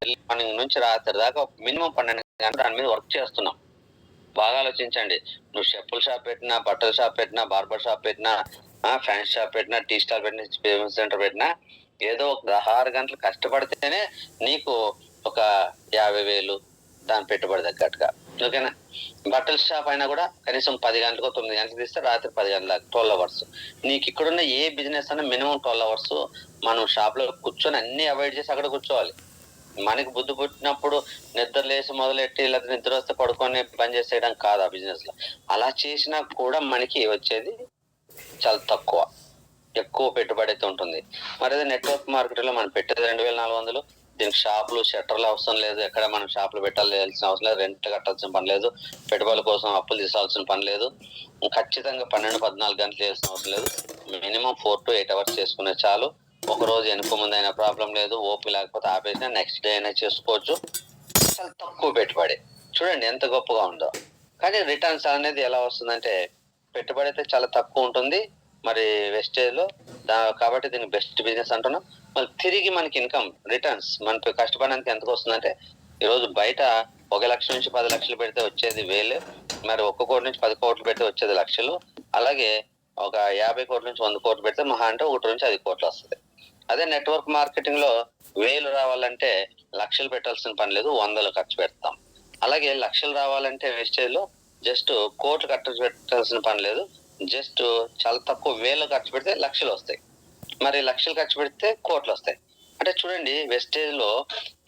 Morning నుంచి రాత్రి దాకా మినిమం 12 గంటలు దాని మీద వర్క్ చేస్తున్నాం. బాగా ఆలోచించండి. నువ్వు చెప్పుల షాప్ పెట్టినా, బట్టల షాప్ పెట్టినా, బార్బర్ షాప్ పెట్టినా, ఫ్యాన్సీ షాప్ పెట్టినా, టీ స్టాల్ పెట్టినా, ఫిల్మ్ సెంటర్ పెట్టినా, ఏదో ఒక 16 గంటలు కష్టపడితేనే నీకు ఒక 50,000 దాని పెట్టుబడి తగ్గట్టుగా. ఓకేనా? బట్టల షాప్ అయినా కూడా కనీసం 10 గంటలకు 9 గంటలకు తీస్తే రాత్రి 10 గంటలకు 12 అవర్స్. నీకు ఇక్కడున్న ఏ బిజినెస్ అయినా మినిమం 12 అవర్స్ మనం షాప్ లో కూర్చొని అన్ని అవాయిడ్ చేసి అక్కడ కూర్చోవాలి. మనకి బుద్ధి పుట్టినప్పుడు నిద్ర లేసి మొదలెట్టి లేదా నిద్ర వస్తే పడుకొని పని చేసేయడం కాదు ఆ బిజినెస్ లో. అలా చేసినా కూడా మనకి వచ్చేది చాలా తక్కువ, ఎక్కువ పెట్టుబడి అయితే ఉంటుంది. మరి అదే నెట్వర్క్ మార్కెట్ లో మనం పెట్టేది 2,400. దీనికి షాపులు షట్టర్లు అవసరం లేదు, ఎక్కడ మనం షాపులు పెట్టాల్సిన అవసరం లేదు, రెంట్ కట్టాల్సిన పని లేదు, పెట్టుబడుల కోసం అప్పులు తీసుకోవాల్సిన పని లేదు, ఖచ్చితంగా 12-14 గంటలు చేయాల్సిన అవసరం లేదు. మినిమం 4 to 8 అవర్స్ చేసుకునే చాలు. ఒక రోజు వెనుక ముందు అయినా ప్రాబ్లం లేదు, ఓపి లేకపోతే ఆపేసినా నెక్స్ట్ డే అయినా చేసుకోవచ్చు. చాలా తక్కువ పెట్టుబడి. చూడండి ఎంత గొప్పగా ఉందో. కానీ రిటర్న్స్ అనేది ఎలా వస్తుందంటే పెట్టుబడి అయితే చాలా తక్కువ ఉంటుంది మరి వెస్టేజ్ లో. కాబట్టి దీన్ని బెస్ట్ బిజినెస్ అంటున్నాం. మళ్ళీ తిరిగి మనకి ఇన్కమ్ రిటర్న్స్ మనకి కష్టపడడానికి ఎంతకు వస్తుందంటే ఈరోజు బయట 1 లక్ష నుంచి 10 లక్షలు పెడితే వచ్చేది 1,000, మరి 1 కోటి నుంచి 10 కోట్లు పెడితే వచ్చేది లక్షలు. అలాగే ఒక 50 కోట్ల నుంచి 100 కోట్లు పెడితే మహా అంటే 1 నుంచి 10 కోట్లు వస్తుంది. అదే నెట్వర్క్ మార్కెటింగ్ లో 1,000 రావాలంటే లక్షలు పెట్టాల్సిన పని లేదు, 100 ఖర్చు పెడతాం. అలాగే లక్షలు రావాలంటే వేస్టేజ్ లో జస్ట్ కోట్లు ఖర్చు పెట్టాల్సిన పని లేదు, జస్ట్ చాలా తక్కువ 1,000 ఖర్చు పెడితే లక్షలు వస్తాయి. మరి లక్షలు ఖర్చు పెడితే కోట్లు వస్తాయి. అంటే చూడండి వెస్టేజ్ లో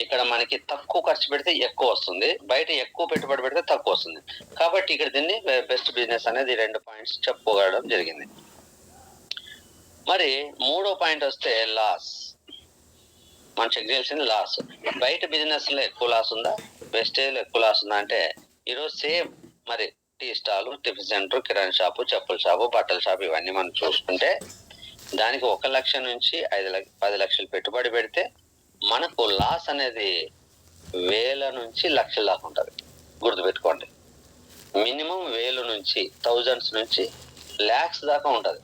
ఇక్కడ మనకి తక్కువ ఖర్చు పెడితే ఎక్కువ వస్తుంది, బయట ఎక్కువ పెట్టుబడి పెడితే తక్కువ వస్తుంది. కాబట్టి ఇక్కడ దీన్ని బెస్ట్ బిజినెస్ అనేది 2 పాయింట్స్ చెప్పుకోవడం జరిగింది. మరి 3వ పాయింట్ వస్తే లాస్. మనం చెక్ చేయాల్సింది లాస్. బయట బిజినెస్ లో ఎక్కువ లాస్ ఉందా, వెస్టేజ్ లో ఎక్కువ లాస్ ఉందా అంటే ఈరోజు సేమ్ మరి టీ స్టాల్, టిఫిన్ సెంటర్, కిరాణా షాపు, చెప్పుల షాపు, బట్టల షాపు ఇవన్నీ మనం చూసుకుంటే దానికి 1 లక్ష నుంచి 10 లక్షలు పెట్టుబడి పెడితే మనకు లాస్ అనేది 1,000 నుంచి లక్షల దాకా ఉంటుంది. గుర్తుపెట్టుకోండి, మినిమం 1,000 నుంచి థౌజండ్స్ నుంచి లాక్స్ దాకా ఉంటుంది.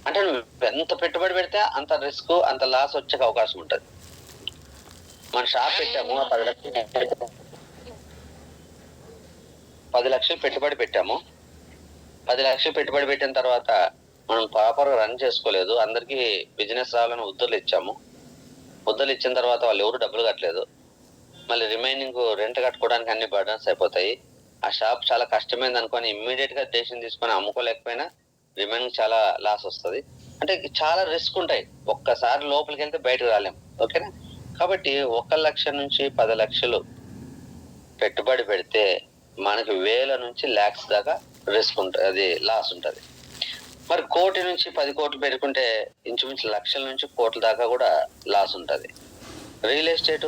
అంటే నువ్వు ఎంత పెట్టుబడి పెడితే అంత రిస్క్, అంత లాస్ వచ్చే అవకాశం ఉంటుంది. మన షాప్ పెట్టాము 10 లక్షలు పెట్టుబడి పెట్టాము. 10 లక్షలు పెట్టుబడి పెట్టిన తర్వాత మనం ప్రాపర్ గా రన్ చేసుకోలేదు, అందరికి బిజినెస్ రావాలని ఉద్దరులు ఇచ్చాము. ఉద్దరులు ఇచ్చిన తర్వాత వాళ్ళు ఎవరు డబ్బులు కట్టలేదు. మళ్ళీ రిమైనింగ్ రెంట్ కట్టుకోవడానికి అన్ని బర్డన్స్ అయిపోతాయి. ఆ షాప్ చాలా కష్టమైంది అనుకొని ఇమ్మీడియట్ గా డెసిషన్ తీసుకొని అమ్ముకోలేకపోయినా రిమైనింగ్ చాలా లాస్ వస్తుంది. అంటే చాలా రిస్క్ ఉంటాయి, ఒక్కసారి లోపలికి వెళ్తే బయటకు రాలేం. ఓకేనా? కాబట్టి 1 లక్ష నుంచి 10 లక్షలు పెట్టుబడి పెడితే మనకి 1,000 నుంచి లాక్స్ దాకా రిస్క్ ఉంటుంది, అది లాస్ ఉంటుంది. మరి 1 కోటి నుంచి 10 కోట్లు పెట్టుకుంటే ఇంచుమించు లక్షల నుంచి కోట్ల దాకా కూడా లాస్ ఉంటుంది. రియల్ ఎస్టేట్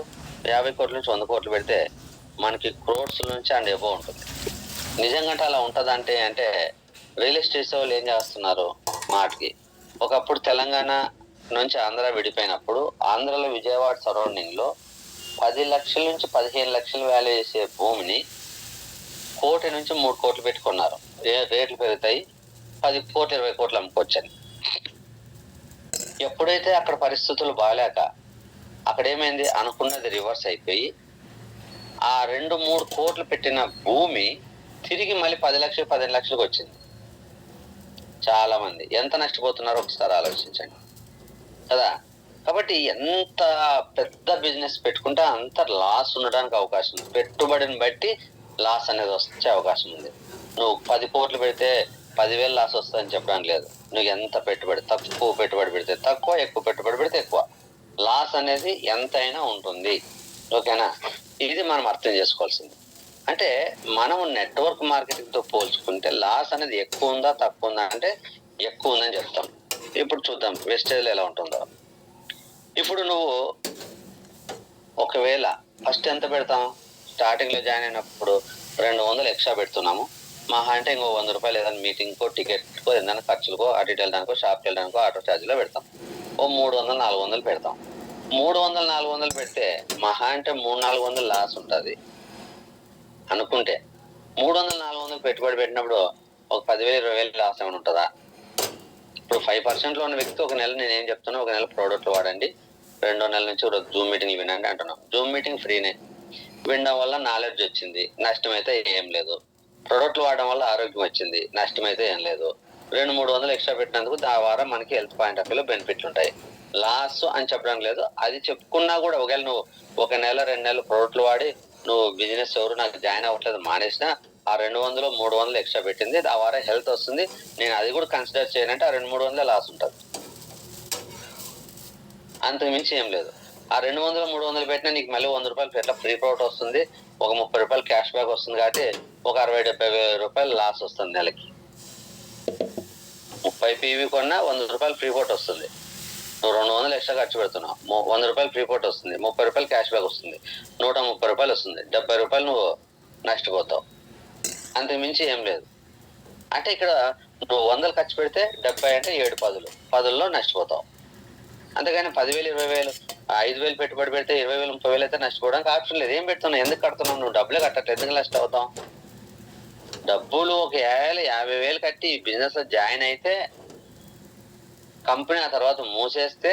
50 కోట్ల నుంచి 100 కోట్లు పెడితే మనకి క్రోడ్స్ నుంచి అండ్ ఎబో ఉంటుంది. నిజంగా అలా ఉంటదంటే అంటే రియల్ ఎస్టేట్ వాళ్ళు ఏం చేస్తున్నారు మాటకి, ఒకప్పుడు తెలంగాణ నుంచి ఆంధ్ర విడిపోయినప్పుడు ఆంధ్రలో విజయవాడ సరౌండింగ్ లో 10 లక్షల నుంచి 15 లక్షలు వాల్యూ చేసే భూమిని 1 కోటి నుంచి 3 కోట్లు పెట్టుకున్నారు. రేట్లు పెరుగుతాయి, 10 కోట్లు 20 కోట్లు అమ్ముకోవచ్చని. ఎప్పుడైతే అక్కడ పరిస్థితులు బాగాలేక అక్కడ ఏమైంది, అనుకున్నది రివర్స్ అయిపోయి ఆ 2-3 కోట్లు పెట్టిన భూమి తిరిగి మళ్ళీ 10 లక్షలు 15 లక్షలకు వచ్చింది. చాలా మంది ఎంత నష్టపోతున్నారో ఒకసారి ఆలోచించండి కదా. కాబట్టి ఎంత పెద్ద బిజినెస్ పెట్టుకుంటే అంత లాస్ ఉండడానికి అవకాశం ఉంది. పెట్టుబడిని బట్టి లాస్ అనేది వచ్చే అవకాశం ఉంది. నువ్వు 10 కోట్లు పెడితే 10,000 లాస్ వస్తుందని చెప్పడానికి లేదు. నువ్వు ఎంత పెట్టుబడి, తక్కువ పెట్టుబడి పెడితే తక్కువ, ఎక్కువ పెట్టుబడి పెడితే ఎక్కువ, లాస్ అనేది ఎంతైనా ఉంటుంది. ఓకేనా? ఇది మనం అర్థం చేసుకోవాల్సింది. అంటే మనం నెట్వర్క్ మార్కెటింగ్ తో పోల్చుకుంటే లాస్ అనేది ఎక్కువ ఉందా తక్కువ ఉందా అంటే ఎక్కువ ఉందని చెప్తాం. ఇప్పుడు చూద్దాం వెస్టేజ్ ఎలా ఉంటుందో. ఇప్పుడు నువ్వు ఒకవేళ ఫస్ట్ ఎంత పెడతాం, స్టార్టింగ్ లో జాయిన్ అయినప్పుడు 200 ఎక్స్ట్రా పెడుతున్నాము, మహా అంటే ఇంకో 100 రూపాయలు ఏదైనా మీటింగ్ కో, టికెట్ కో, ఏదైనా ఖర్చులకో, అటు ఇటు వెళ్ళడానికో, షాప్కి వెళ్ళడానికో, ఆటో ఛార్జీలో పెడతాం. ఓ 300-400 పెడతాం. 300-400 పెడితే మహా అంటే 300-400 లాస్ ఉంటుంది అనుకుంటే, 300-400 పెట్టుబడి పెట్టినప్పుడు ఒక 10,000-20,000 లాస్ ఏమైనా ఉంటుందా? ఇప్పుడు 5% లో ఉన్న వ్యక్తి ఒక నెల నేనేం చెప్తున్నా, ఒక నెల ప్రోడక్ట్లు వాడండి, రెండో నెల నుంచి జూమ్ మీటింగ్ వినండి అంటున్నాం. జూమ్ మీటింగ్ ఫ్రీనే, వినడం వల్ల నాలెడ్జ్ వచ్చింది, నష్టం అయితే ఏం లేదు. ప్రొడక్ట్లు వాడడం వల్ల ఆరోగ్యం వచ్చింది, నష్టం అయితే ఏం లేదు. 200-300 ఎక్స్ట్రా పెట్టినందుకు ఆ వారం మనకి హెల్త్ పాయింట్ ఆఫ్ వ్యూలో బెనిఫిట్లు ఉంటాయి. లాస్ అని చెప్పడం లేదు, అది చెప్పుకున్నా కూడా ఒకవేళ నువ్వు 1 నెల 2 నెలలు ప్రొడక్ట్లు వాడి నువ్వు బిజినెస్ ఎవరు నాకు జాయిన్ అవ్వట్లేదు మానేసినా ఆ 200-300 ఎక్స్ట్రా పెట్టింది ఆ వారం హెల్త్ వస్తుంది, నేను అది కూడా కన్సిడర్ చేయనంటే ఆ 200-300 లాస్ ఉంటుంది, అంతకు మించి ఏం లేదు. ఆ 200-300 పెట్టినా నీకు మళ్ళీ 100 రూపాయలు ఎట్లా ఫ్రీ ప్రొడక్ట్ వస్తుంది, ఒక 30 రూపాయలు క్యాష్ బ్యాక్ వస్తుంది, కాబట్టి ఒక 60-70 రూపాయలు లాస్ వస్తుంది నెలకి. 30 పీవీ కొన్నా 100 రూపాయలు ఫ్రీ పోర్ట్ వస్తుంది, నువ్వు 200 ఎక్స్ట్రా ఖర్చు పెడుతున్నావు, 100 రూపాయలు ఫ్రీ పోర్ట్ వస్తుంది, 30 రూపాయలు క్యాష్ బ్యాక్ వస్తుంది, 130 రూపాయలు వస్తుంది, 70 రూపాయలు నువ్వు నష్టపోతావు, అంతకు మించి ఏం లేదు. అంటే ఇక్కడ నువ్వు 100 ఖర్చు పెడితే 70 అంటే 7 10 10లో నష్టపోతావు. అంతేగాని 10,000 20,000 5,000 పెట్టుబడి పెడితే 20,000 30,000 అయితే నష్టపోవడానికి ఆప్షన్ లేదు. ఏం పెడుతున్నావు, ఎందుకు కడుతున్నావు, నువ్వు డబ్బులే కట్టట్లేదు, ఎందుకు నష్టం అవుతావు? డబ్బులు ఒక 50,000 కట్టి ఈ బిజినెస్ లో జాయిన్ అయితే కంపెనీ ఆ తర్వాత మూసేస్తే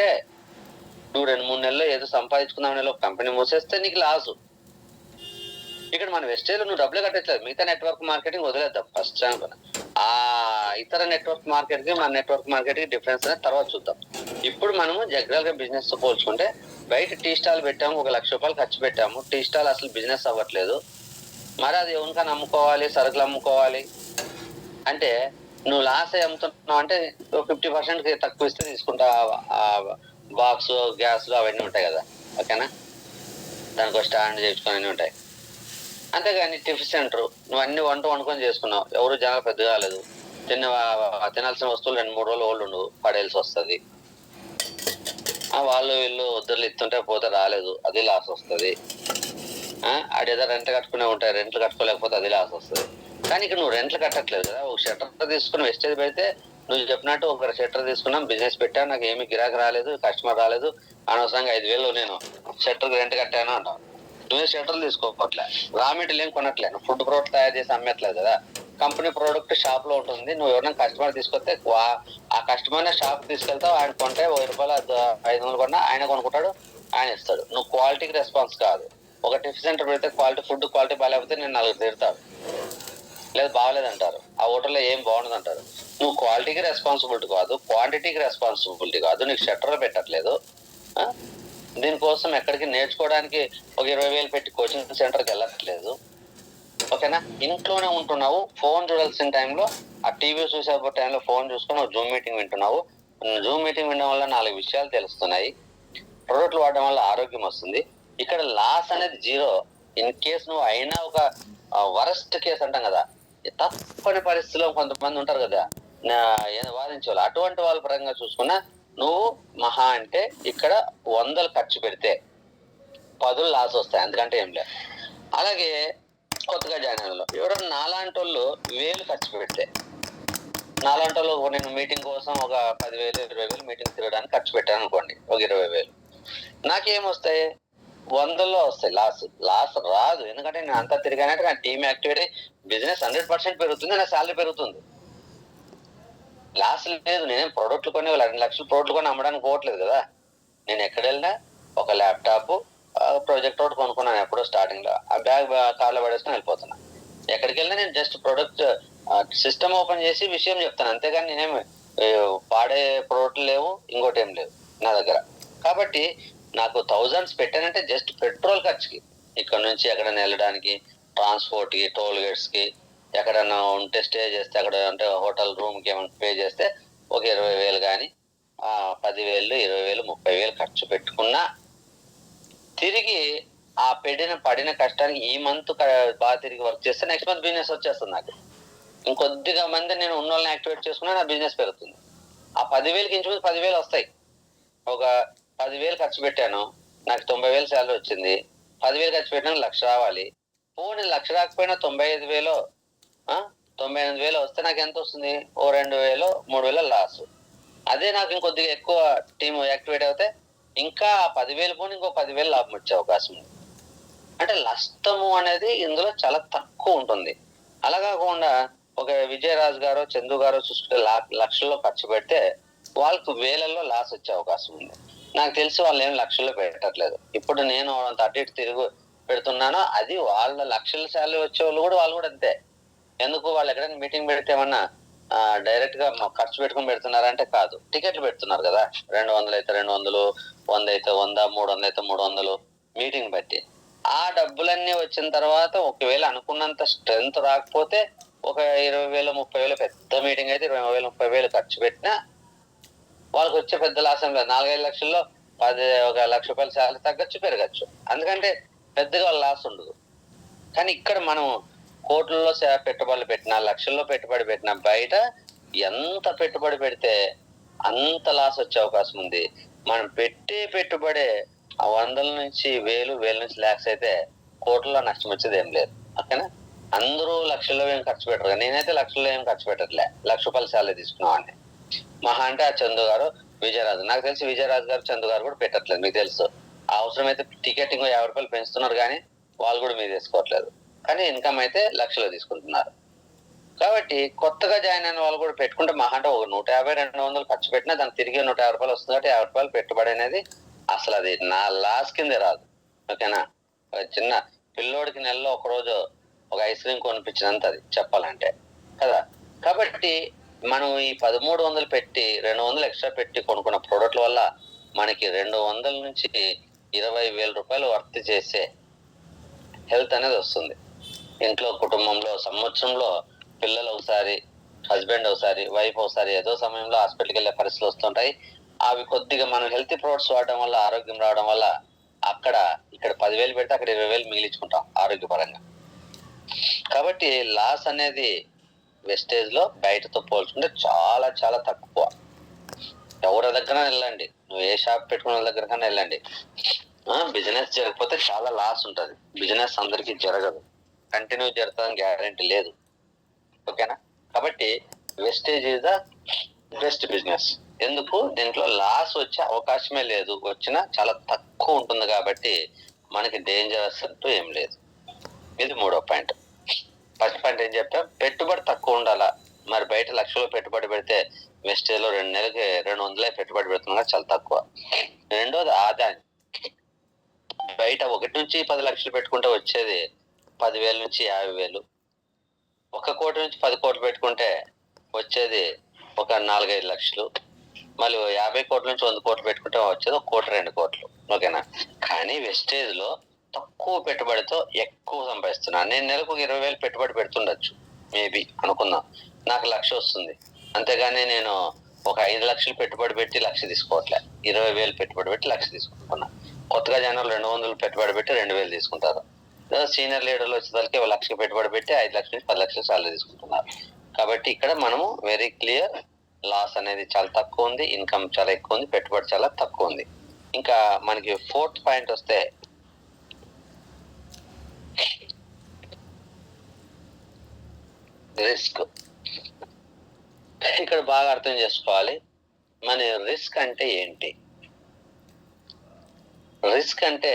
నువ్వు 2-3 నెలల్లో ఏదో సంపాదించుకున్నావు, నెలలో కంపెనీ మూసేస్తే నీకు లాసు. ఇక్కడ మన వెస్టేజ్ నువ్వు డబ్బులు కట్టట్లేదు, మిగతా నెట్వర్క్ మార్కెటింగ్ వదిలేద్దాం ఫస్ట్. ఆ ఇతర నెట్వర్క్ మార్కెట్ కి మన నెట్వర్క్ మార్కెట్ కి డిఫరెన్స్ అనేది తర్వాత చూద్దాం. ఇప్పుడు మనము జనరల్ గా బిజినెస్ తో పోల్చుకుంటే బయట టీ స్టాల్ పెట్టాము, 1 లక్ష రూపాయలు ఖర్చు పెట్టాము, టీ స్టాల్ అసలు బిజినెస్ అవ్వట్లేదు, మరి అది ఎవరికైనా అమ్ముకోవాలి, సరుకులు అమ్ముకోవాలి అంటే నువ్వు లాస్ అయ్యి అమ్ముతున్నావు అంటే 50% తక్కువ ఇస్తే తీసుకుంటా. బాక్స్ గ్యాస్లు అవన్నీ ఉంటాయి కదా, ఓకేనా, దానికి స్టాండ్ చేసుకొని అన్నీ ఉంటాయి. అంతేగాని టిఫిన్ సెంటర్ నువ్వు అన్ని వండుకొని చేసుకున్నావు, ఎవరు జనాలు పెద్దగా కాలేదు, తినాల్సిన వస్తువులు 2-3 రోజులు ఓల్డ్ ఉండు పడేయాల్సి వస్తుంది, వాళ్ళు వీళ్ళు ఉద్దరులు ఇస్తుంటే పోతే రాలేదు, అది లాస్ వస్తుంది. ఆడేదో రెంట్ కట్టుకునే ఉంటాయి, రెంట్లు కట్టుకోలేకపోతే అది లాస్ వస్తుంది. కానీ ఇక్కడ నువ్వు రెంట్లు కట్టట్లేదు కదా, ఒక షట్టర్ తీసుకుని వెస్టేజ్ పెడితే నువ్వు చెప్పినట్టు ఒక షట్టర్ తీసుకున్నాం, బిజినెస్ పెట్టాను, నాకు ఏమి గిరాకీ రాలేదు, కస్టమర్ రాలేదు, అనవసరంగా 5,000 నేను షట్టర్ రెంట్ కట్టాను అంటావు. నువ్వే షట్టర్లు తీసుకోవట్లే, రా మెటీరియల్ ఏం కొనట్లేదు, ఫుడ్ ప్రోడక్ట్ తయారు చేసి అమ్మట్లేదు కదా, కంపెనీ ప్రోడక్ట్ షాప్ లో ఉంటుంది, నువ్వు ఎవరైనా కస్టమర్ తీసుకొస్తే ఆ కస్టమర్ నే షాప్ తీసుకెళ్తావు, ఆయన కొంటే 1,000 రూపాయలు 500 కొన్నా ఆయన కొనుక్కుంటాడు, ఆయన ఇస్తాడు. నువ్వు క్వాలిటీకి రెస్పాన్స్ కాదు. ఒక టిఫిన్ సెంటర్ పెడితే ఫుడ్ క్వాలిటీ బాగాలేకపోతే నేను 4 తిడతాడు, లేదు బాగలేదంటారు, ఆ హోటల్లో ఏం బాగుండదు అంటారు. నువ్వు క్వాలిటీకి రెస్పాన్సిబిలిటీ కాదు, క్వాంటిటీకి రెస్పాన్సిబిలిటీ కాదు, నీకు షట్టర్లు పెట్టట్లేదు, దీనికోసం ఎక్కడికి నేర్చుకోవడానికి ఒక 20,000 పెట్టి కోచింగ్ సెంటర్కి వెళ్ళట్లేదు, ఓకేనా, ఇంట్లోనే ఉంటున్నావు, ఫోన్ చూడాల్సిన టైంలో ఆ టీవీ చూసే టైంలో ఫోన్ చూసుకొని జూమ్ మీటింగ్ వింటున్నావు. జూమ్ మీటింగ్ వినడం వల్ల 4 విషయాలు తెలుస్తున్నాయి, ప్రొడక్ట్లు వాడడం వల్ల ఆరోగ్యం వస్తుంది. ఇక్కడ లాస్ అనేది 0. ఇన్ కేసు నువ్వు అయినా ఒక వరస్ట్ కేసు అంటాం కదా, తప్పని పరిస్థితిలో కొంతమంది ఉంటారు కదా వాదించే వాళ్ళు, అటువంటి వాళ్ళ పరంగా చూసుకున్నా నువ్వు మహా అంటే ఇక్కడ 100 ఖర్చు పెడితే 10 లాస్ వస్తాయి, అందుకంటే ఏం లేదు. అలాగే కొత్తగా జాయిన్ అయిన ఎవరైనా నాలాంటి వాళ్ళు 1,000 ఖర్చు పెడితే, నాలాంటి వాళ్ళు నేను మీటింగ్ కోసం ఒక 10,000 20,000 మీటింగ్ తిరగడానికి ఖర్చు పెట్టాను అనుకోండి, ఒక 20,000 నాకేమొస్తాయి, 100లో వస్తాయి. లాస్ రాదు, ఎందుకంటే నేను అంతా తిరిగానంటే నా టీమ్ యాక్టివిటీ బిజినెస్ 100% పెరుగుతుంది, నా శాలరీ పెరుగుతుంది, లాస్ లేదు. నేనేం ప్రోడక్ట్లు కొని 2 లక్షలు ప్రోడక్ట్లు కొని అమ్మడానికి పోవట్లేదు కదా, నేను ఎక్కడ వెళ్ళినా ఒక ల్యాప్టాప్ ప్రాజెక్ట్ ఒకటి కొనుక్కున్నాను ఎప్పుడో స్టార్టింగ్ లో, ఆ బ్యాగ్ కార్లో పడేసుకొని వెళ్ళిపోతున్నా. ఎక్కడికి వెళ్ళినా నేను జస్ట్ ప్రొడక్ట్ సిస్టమ్ ఓపెన్ చేసి విషయం చెప్తాను, అంతేగాని నేనేమి పాడే ప్రోడక్ట్లు లేవు, ఇంకోటి ఏం లేవు నా దగ్గర. కాబట్టి నాకు 1000s పెట్టానంటే జస్ట్ పెట్రోల్ ఖర్చుకి, ఇక్కడ నుంచి ఎక్కడైనా వెళ్ళడానికి, ట్రాన్స్పోర్ట్ కి, టోల్ గేట్స్ కి, ఎక్కడైనా ఉంటే స్టే చేస్తే అక్కడ అంటే హోటల్ రూమ్ కి ఏమైనా పే చేస్తే ఒక 20,000 కానీ 10,000 20,000 30,000 ఖర్చు పెట్టుకున్నా తిరిగి ఆ పడిన కష్టానికి ఈ మంత్ బాగా తిరిగి వర్క్ చేస్తే నెక్స్ట్ మంత్ బిజినెస్ వచ్చేస్తుంది నాకు. ఇంకొద్దిగా మంది నేను ఉన్న వాళ్ళని యాక్టివేట్ చేసుకున్నా నా బిజినెస్ పెరుగుతుంది. ఆ 10,000కి ఇంచుమించు 10,000 వస్తాయి. ఒక 10,000 ఖర్చు పెట్టాను, నాకు 90,000 శాలరీ వచ్చింది, 10,000 ఖర్చు పెట్టినా 1,00,000 రావాలి. పోనీ 1,00,000 రాకపోయినా 95,000 98,000 వస్తే నాకు ఎంత వస్తుంది, ఓ 2,000 3,000 లాస్. అదే నాకు ఇంకొద్దిగా ఎక్కువ టీమ్ యాక్టివేట్ అవుతే ఇంకా 10,000 పోనీ ఇంకో 10,000 లాభం వచ్చే అవకాశం ఉంది. అంటే నష్టము అనేది ఇందులో చాలా తక్కువ ఉంటుంది. అలా కాకుండా ఒక విజయరాజు గారో చందు గారో చూసుకుంటే లక్షల్లో ఖర్చు పెడితే వాళ్ళకు వేలల్లో లాస్ వచ్చే అవకాశం ఉంది. నాకు తెలిసి వాళ్ళు ఏం లక్షల్లో పెట్టట్లేదు. ఇప్పుడు నేను అటు ఇటు తిరుగు పెడుతున్నానో అది వాళ్ళ లక్షల శాలరీ వచ్చే వాళ్ళు కూడా అంతే. ఎందుకు వాళ్ళు ఎక్కడైనా మీటింగ్ పెడితే ఏమన్నా డైరెక్ట్ గా ఖర్చు పెట్టుకుని పెడుతున్నారంటే కాదు, టికెట్లు పెడుతున్నారు కదా. 200 అయితే 200, 100 అయితే 100, 300 అయితే 300 మీటింగ్ బట్టి. ఆ డబ్బులన్నీ వచ్చిన తర్వాత ఒకవేళ అనుకున్నంత స్ట్రెంత్ రాకపోతే ఒక 20,000, 30,000 పెద్ద మీటింగ్ అయితే 20,000, 30,000 ఖర్చు పెట్టినా వాళ్ళకి వచ్చే పెద్ద లాసం లేదు. 4-5 లక్షల్లో 1 లక్ష రూపాయల శాలరీ తగ్గచ్చు, పెరగచ్చు. అందుకంటే పెద్దగా వాళ్ళ లాస్ ఉండదు. కానీ ఇక్కడ మనం కోట్లలో పెట్టుబడులు పెట్టినా, లక్షల్లో పెట్టుబడి పెట్టినా బయట ఎంత పెట్టుబడి పెడితే అంత లాస్ వచ్చే అవకాశం ఉంది. మనం పెట్టే పెట్టుబడే 100 నుంచి 1000 నుంచి లాక్స్ అయితే కోట్లలో నష్టం వచ్చేది ఏం లేదు. ఓకేనా? అందరూ లక్షల్లో ఏం ఖర్చు పెట్టరు. నేనైతే లక్షల్లో ఏం ఖర్చు పెట్టట్లే. 1,00,000 రూపాయల శాలరీ తీసుకున్నామండి. మహా అంటే ఆ చందు గారు, విజయరాజు. నాకు తెలిసి విజయరాజు గారు, చందు గారు కూడా పెట్టట్లేదు. మీకు తెలుసు. అవసరమైతే టికెట్ ఇంకో 50 రూపాయలు పెంచుతున్నారు కానీ వాళ్ళు కూడా మీరు తీసుకోవట్లేదు. కానీ ఇన్కమ్ అయితే లక్షలో తీసుకుంటున్నారు. కాబట్టి కొత్తగా జాయిన్ అయిన వాళ్ళు కూడా పెట్టుకుంటే మహా అంటే ఒక 150-200 ఖర్చు పెట్టినా దానికి తిరిగి 150 రూపాయలు వస్తుంది. కాబట్టి 50 రూపాయలు పెట్టుబడి అనేది అసలు అది నా లాస్ కిందే రాదు. ఓకేనా? చిన్న పిల్లోడికి నెలలో ఒకరోజు ఒక ఐస్ క్రీమ్ కొనిపించినంత అది చెప్పాలంటే కదా. కాబట్టి మనం ఈ 1300 పెట్టి 200 ఎక్స్ట్రా పెట్టి కొనుక్కున్న ప్రోడక్ట్ల వల్ల మనకి 200 నుంచి 20,000 రూపాయలు వర్త్ చేసే హెల్త్ అనేది వస్తుంది. ఇంట్లో కుటుంబంలో సంవత్సరంలో పిల్లలు ఒకసారి, హస్బెండ్ ఒకసారి, వైఫ్ ఒకసారి ఏదో సమయంలో హాస్పిటల్కి వెళ్ళే పరిస్థితులు వస్తుంటాయి. అవి కొద్దిగా మనం హెల్తీ ప్రొడక్ట్స్ వాడడం వల్ల, ఆరోగ్యం రావడం వల్ల ఇక్కడ 10,000 పెడితే అక్కడ 20,000 మిగిలించుకుంటాం ఆరోగ్యపరంగా. కాబట్టి లాస్ అనేది వెస్టేజ్ లో బయటతో పోల్చుకుంటే చాలా చాలా తక్కువ. ఎవరి దగ్గర వెళ్ళండి, నువ్వు ఏ షాప్ పెట్టుకున్న వాళ్ళ దగ్గర కన్నా వెళ్ళండి, బిజినెస్ జరగకపోతే చాలా లాస్ ఉంటది. బిజినెస్ అందరికీ జరగదు, కంటిన్యూ జరుగుతుందని గ్యారంటీ లేదు. ఓకేనా? కాబట్టి wastage is the best business. ఎందుకు? దీంట్లో లాస్ వచ్చే అవకాశమే లేదు, వచ్చినా చాలా తక్కువ ఉంటుంది. కాబట్టి మనకి డేంజరస్ అంటూ ఏం లేదు. ఇది 3వ పాయింట్. ఫస్ట్ పాయింట్ ఏం చెప్పా? పెట్టుబడి తక్కువ ఉండాలా. మరి బయట లక్షలో పెట్టుబడి పెడితే వెస్టేజ్ లో 2 నెలలకి 200 పెట్టుబడి పెడుతున్నా చాలా తక్కువ. రెండోది ఆదాయం. బయట 1 నుంచి 10 లక్షలు పెట్టుకుంటే వచ్చేది 10,000 నుంచి 50,000. 1 కోటి నుంచి 10 కోట్లు పెట్టుకుంటే వచ్చేది ఒక 4-5 లక్షలు. మళ్ళీ 50 కోట్ల నుంచి 100 కోట్లు పెట్టుకుంటే వచ్చేది 1 కోటి 2 కోట్లు. ఓకేనా? కానీ వెస్టేజ్ లో తక్కువ పెట్టుబడితో ఎక్కువ సంపాదిస్తున్నాను. నేను నెలకు 20,000 పెట్టుబడి పెడుతుండొచ్చు, మేబీ అనుకుందాం. నాకు 1,00,000 వస్తుంది. అంతేగాని నేను ఒక 5 లక్షలు పెట్టుబడి పెట్టి 1,00,000 తీసుకోవట్లే. 20,000 పెట్టుబడి పెట్టి 1,00,000 తీసుకుంటున్నా. కొత్తగా జనాలు 200 పెట్టుబడి పెట్టి 2,000 తీసుకుంటారు. సీనియర్ లీడర్లు వచ్చేసరికి 1,00,000 పెట్టుబడి పెట్టి 5 లక్షల నుంచి 10 లక్షలు సాలరీ తీసుకుంటున్నారు. కాబట్టి ఇక్కడ మనము వెరీ క్లియర్, లాస్ అనేది చాలా తక్కువ ఉంది, ఇన్కమ్ చాలా ఎక్కువ ఉంది, పెట్టుబడి చాలా తక్కువ ఉంది. ఇంకా మనకి 4th పాయింట్ వస్తే రిస్క్. ఇక్కడ బాగా అర్థం చేసుకోవాలి. మన రిస్క్ అంటే ఏంటి? రిస్క్ అంటే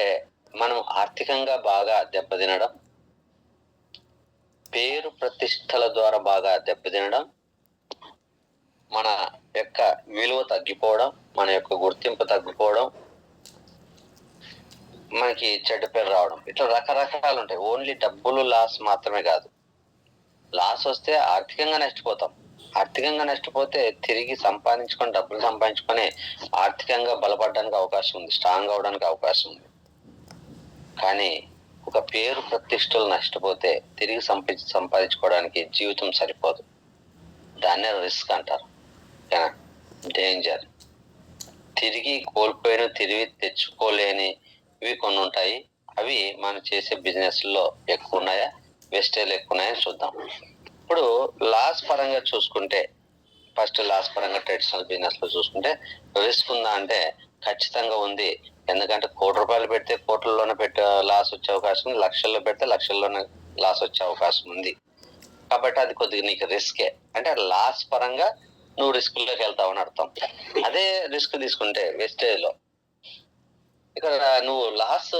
మనం ఆర్థికంగా బాగా దెబ్బతినడం, పేరు ప్రతిష్టల ద్వారా బాగా దెబ్బతినడం, మన యొక్క విలువ తగ్గిపోవడం, మన యొక్క గుర్తింపు తగ్గిపోవడం, మనకి చెడ్డ పేరు రావడం, ఇట్లా రకరకాలు ఉంటాయి. ఓన్లీ డబ్బులు లాస్ మాత్రమే కాదు. లాస్ వస్తే ఆర్థికంగా నష్టపోతాం. ఆర్థికంగా నష్టపోతే తిరిగి డబ్బులు సంపాదించుకొని ఆర్థికంగా బలపడడానికి అవకాశం ఉంది, స్ట్రాంగ్ అవడానికి అవకాశం ఉంది. కానీ ఒక పేరు ప్రతిష్టలు నష్టపోతే తిరిగి సంపాదించుకోవడానికి జీవితం సరిపోదు. దాన్నే రిస్క్ అంటారు. డేంజర్. తిరిగి తిరిగి తెచ్చుకోలేని ఇవి కొన్ని ఉంటాయి. అవి మనం చేసే బిజినెస్ లో ఎక్కువ ఉన్నాయా, వెస్టేజ్ ఎక్కువ ఉన్నాయని చూద్దాం. ఇప్పుడు లాస్ పరంగా చూసుకుంటే, ఫస్ట్ లాస్ పరంగా ట్రెడిషనల్ బిజినెస్ లో చూసుకుంటే రిస్క్ ఉందా అంటే ఖచ్చితంగా ఉంది. ఎందుకంటే 1 కోటి రూపాయలు పెడితే కోట్లలోనే లాస్ వచ్చే అవకాశం ఉంది, లక్షల్లో పెడితే లక్షల్లోనే లాస్ వచ్చే అవకాశం ఉంది. కాబట్టి అది కొద్దిగా నీకు రిస్కే. అంటే లాస్ పరంగా నువ్వు రిస్క్ లోకి వెళ్తావు అని అర్థం. అదే రిస్క్ తీసుకుంటే వెస్టేజ్ లో ఇక్కడ నువ్వు లాస్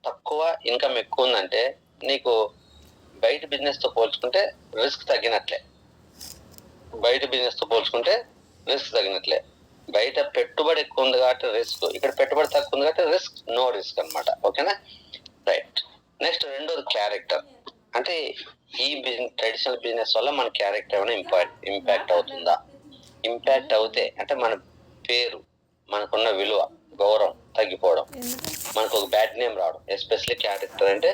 తక్కువ, ఇన్కమ్ ఎక్కువ ఉందంటే నీకు బయట బిజినెస్ తో పోల్చుకుంటే రిస్క్ తగ్గినట్లే. బయట పెట్టుబడి ఎక్కువ ఉంది కాబట్టి రిస్క్, ఇక్కడ పెట్టుబడి తక్కువ ఉంది కాబట్టి రిస్క్, నో రిస్క్ అనమాట. ఓకేనా, రైట్. నెక్స్ట్ రెండోది క్యారెక్టర్. అంటే ఈ ట్రెడిషనల్ బిజినెస్ వల్ల మన క్యారెక్టర్ ఏమైనా ఇంపాక్ట్ అవుతుందా? ఇంపాక్ట్ అవుతే అంటే మన పేరు, మనకున్న విలువ, గౌరవం తగ్గిపోవడం, మనకు ఒక బ్యాడ్ నేమ్ రావడం. ఎస్పెషల్లీ క్యారెక్టర్ అంటే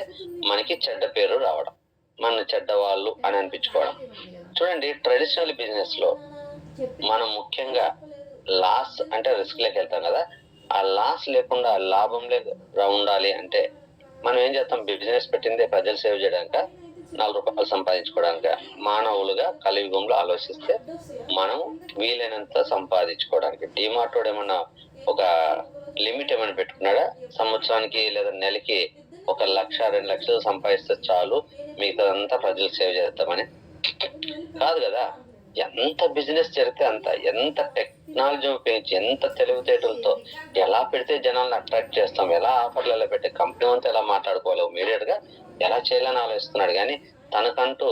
మనకి చెడ్డ పేరు రావడం, మన చెడ్డవాళ్ళు అని అనిపించుకోవడం. చూడండి, ట్రెడిషనల్ బిజినెస్ లో మనం ముఖ్యంగా లాస్ అంటే రిస్క్ లోకి వెళ్తాం కదా, ఆ లాస్ లేకుండా లాభంలో ఉండాలి అంటే మనం ఏం చేస్తాం? బిజినెస్ పెట్టిందే ప్రజలు సేవ్ చేయడానిక, 4 రూపాయలు సంపాదించుకోవడానిక? మానవులుగా కలియుగంలో ఆలోచిస్తే మనం వీలైనంత సంపాదించుకోవడానికి. డిమార్ట్ వాడు ఏమన్నా ఒక లిమిట్ ఏమైనా పెట్టుకున్నాడా? సంవత్సరానికి లేదా నెలకి 1 లక్ష 2 లక్షలు సంపాదిస్తే చాలు, మిగతాదంతా ప్రజలు సేవ్ చేస్తామని? కాదు కదా. ఎంత బిజినెస్ జరిగితే అంత, ఎంత టెక్నాలజీ ఉపయోగించి, ఎంత తెలివితేటలతో ఎలా పెడితే జనాలను అట్రాక్ట్ చేస్తాం, ఎలా ఆఫర్లు ఎలా పెట్టే, కంపెనీ అంతా ఎలా మాట్లాడుకోవాలి, ఇమీడియట్ గా ఎలా చేయాలని ఆలోచిస్తున్నాడు. కానీ తనకంటూ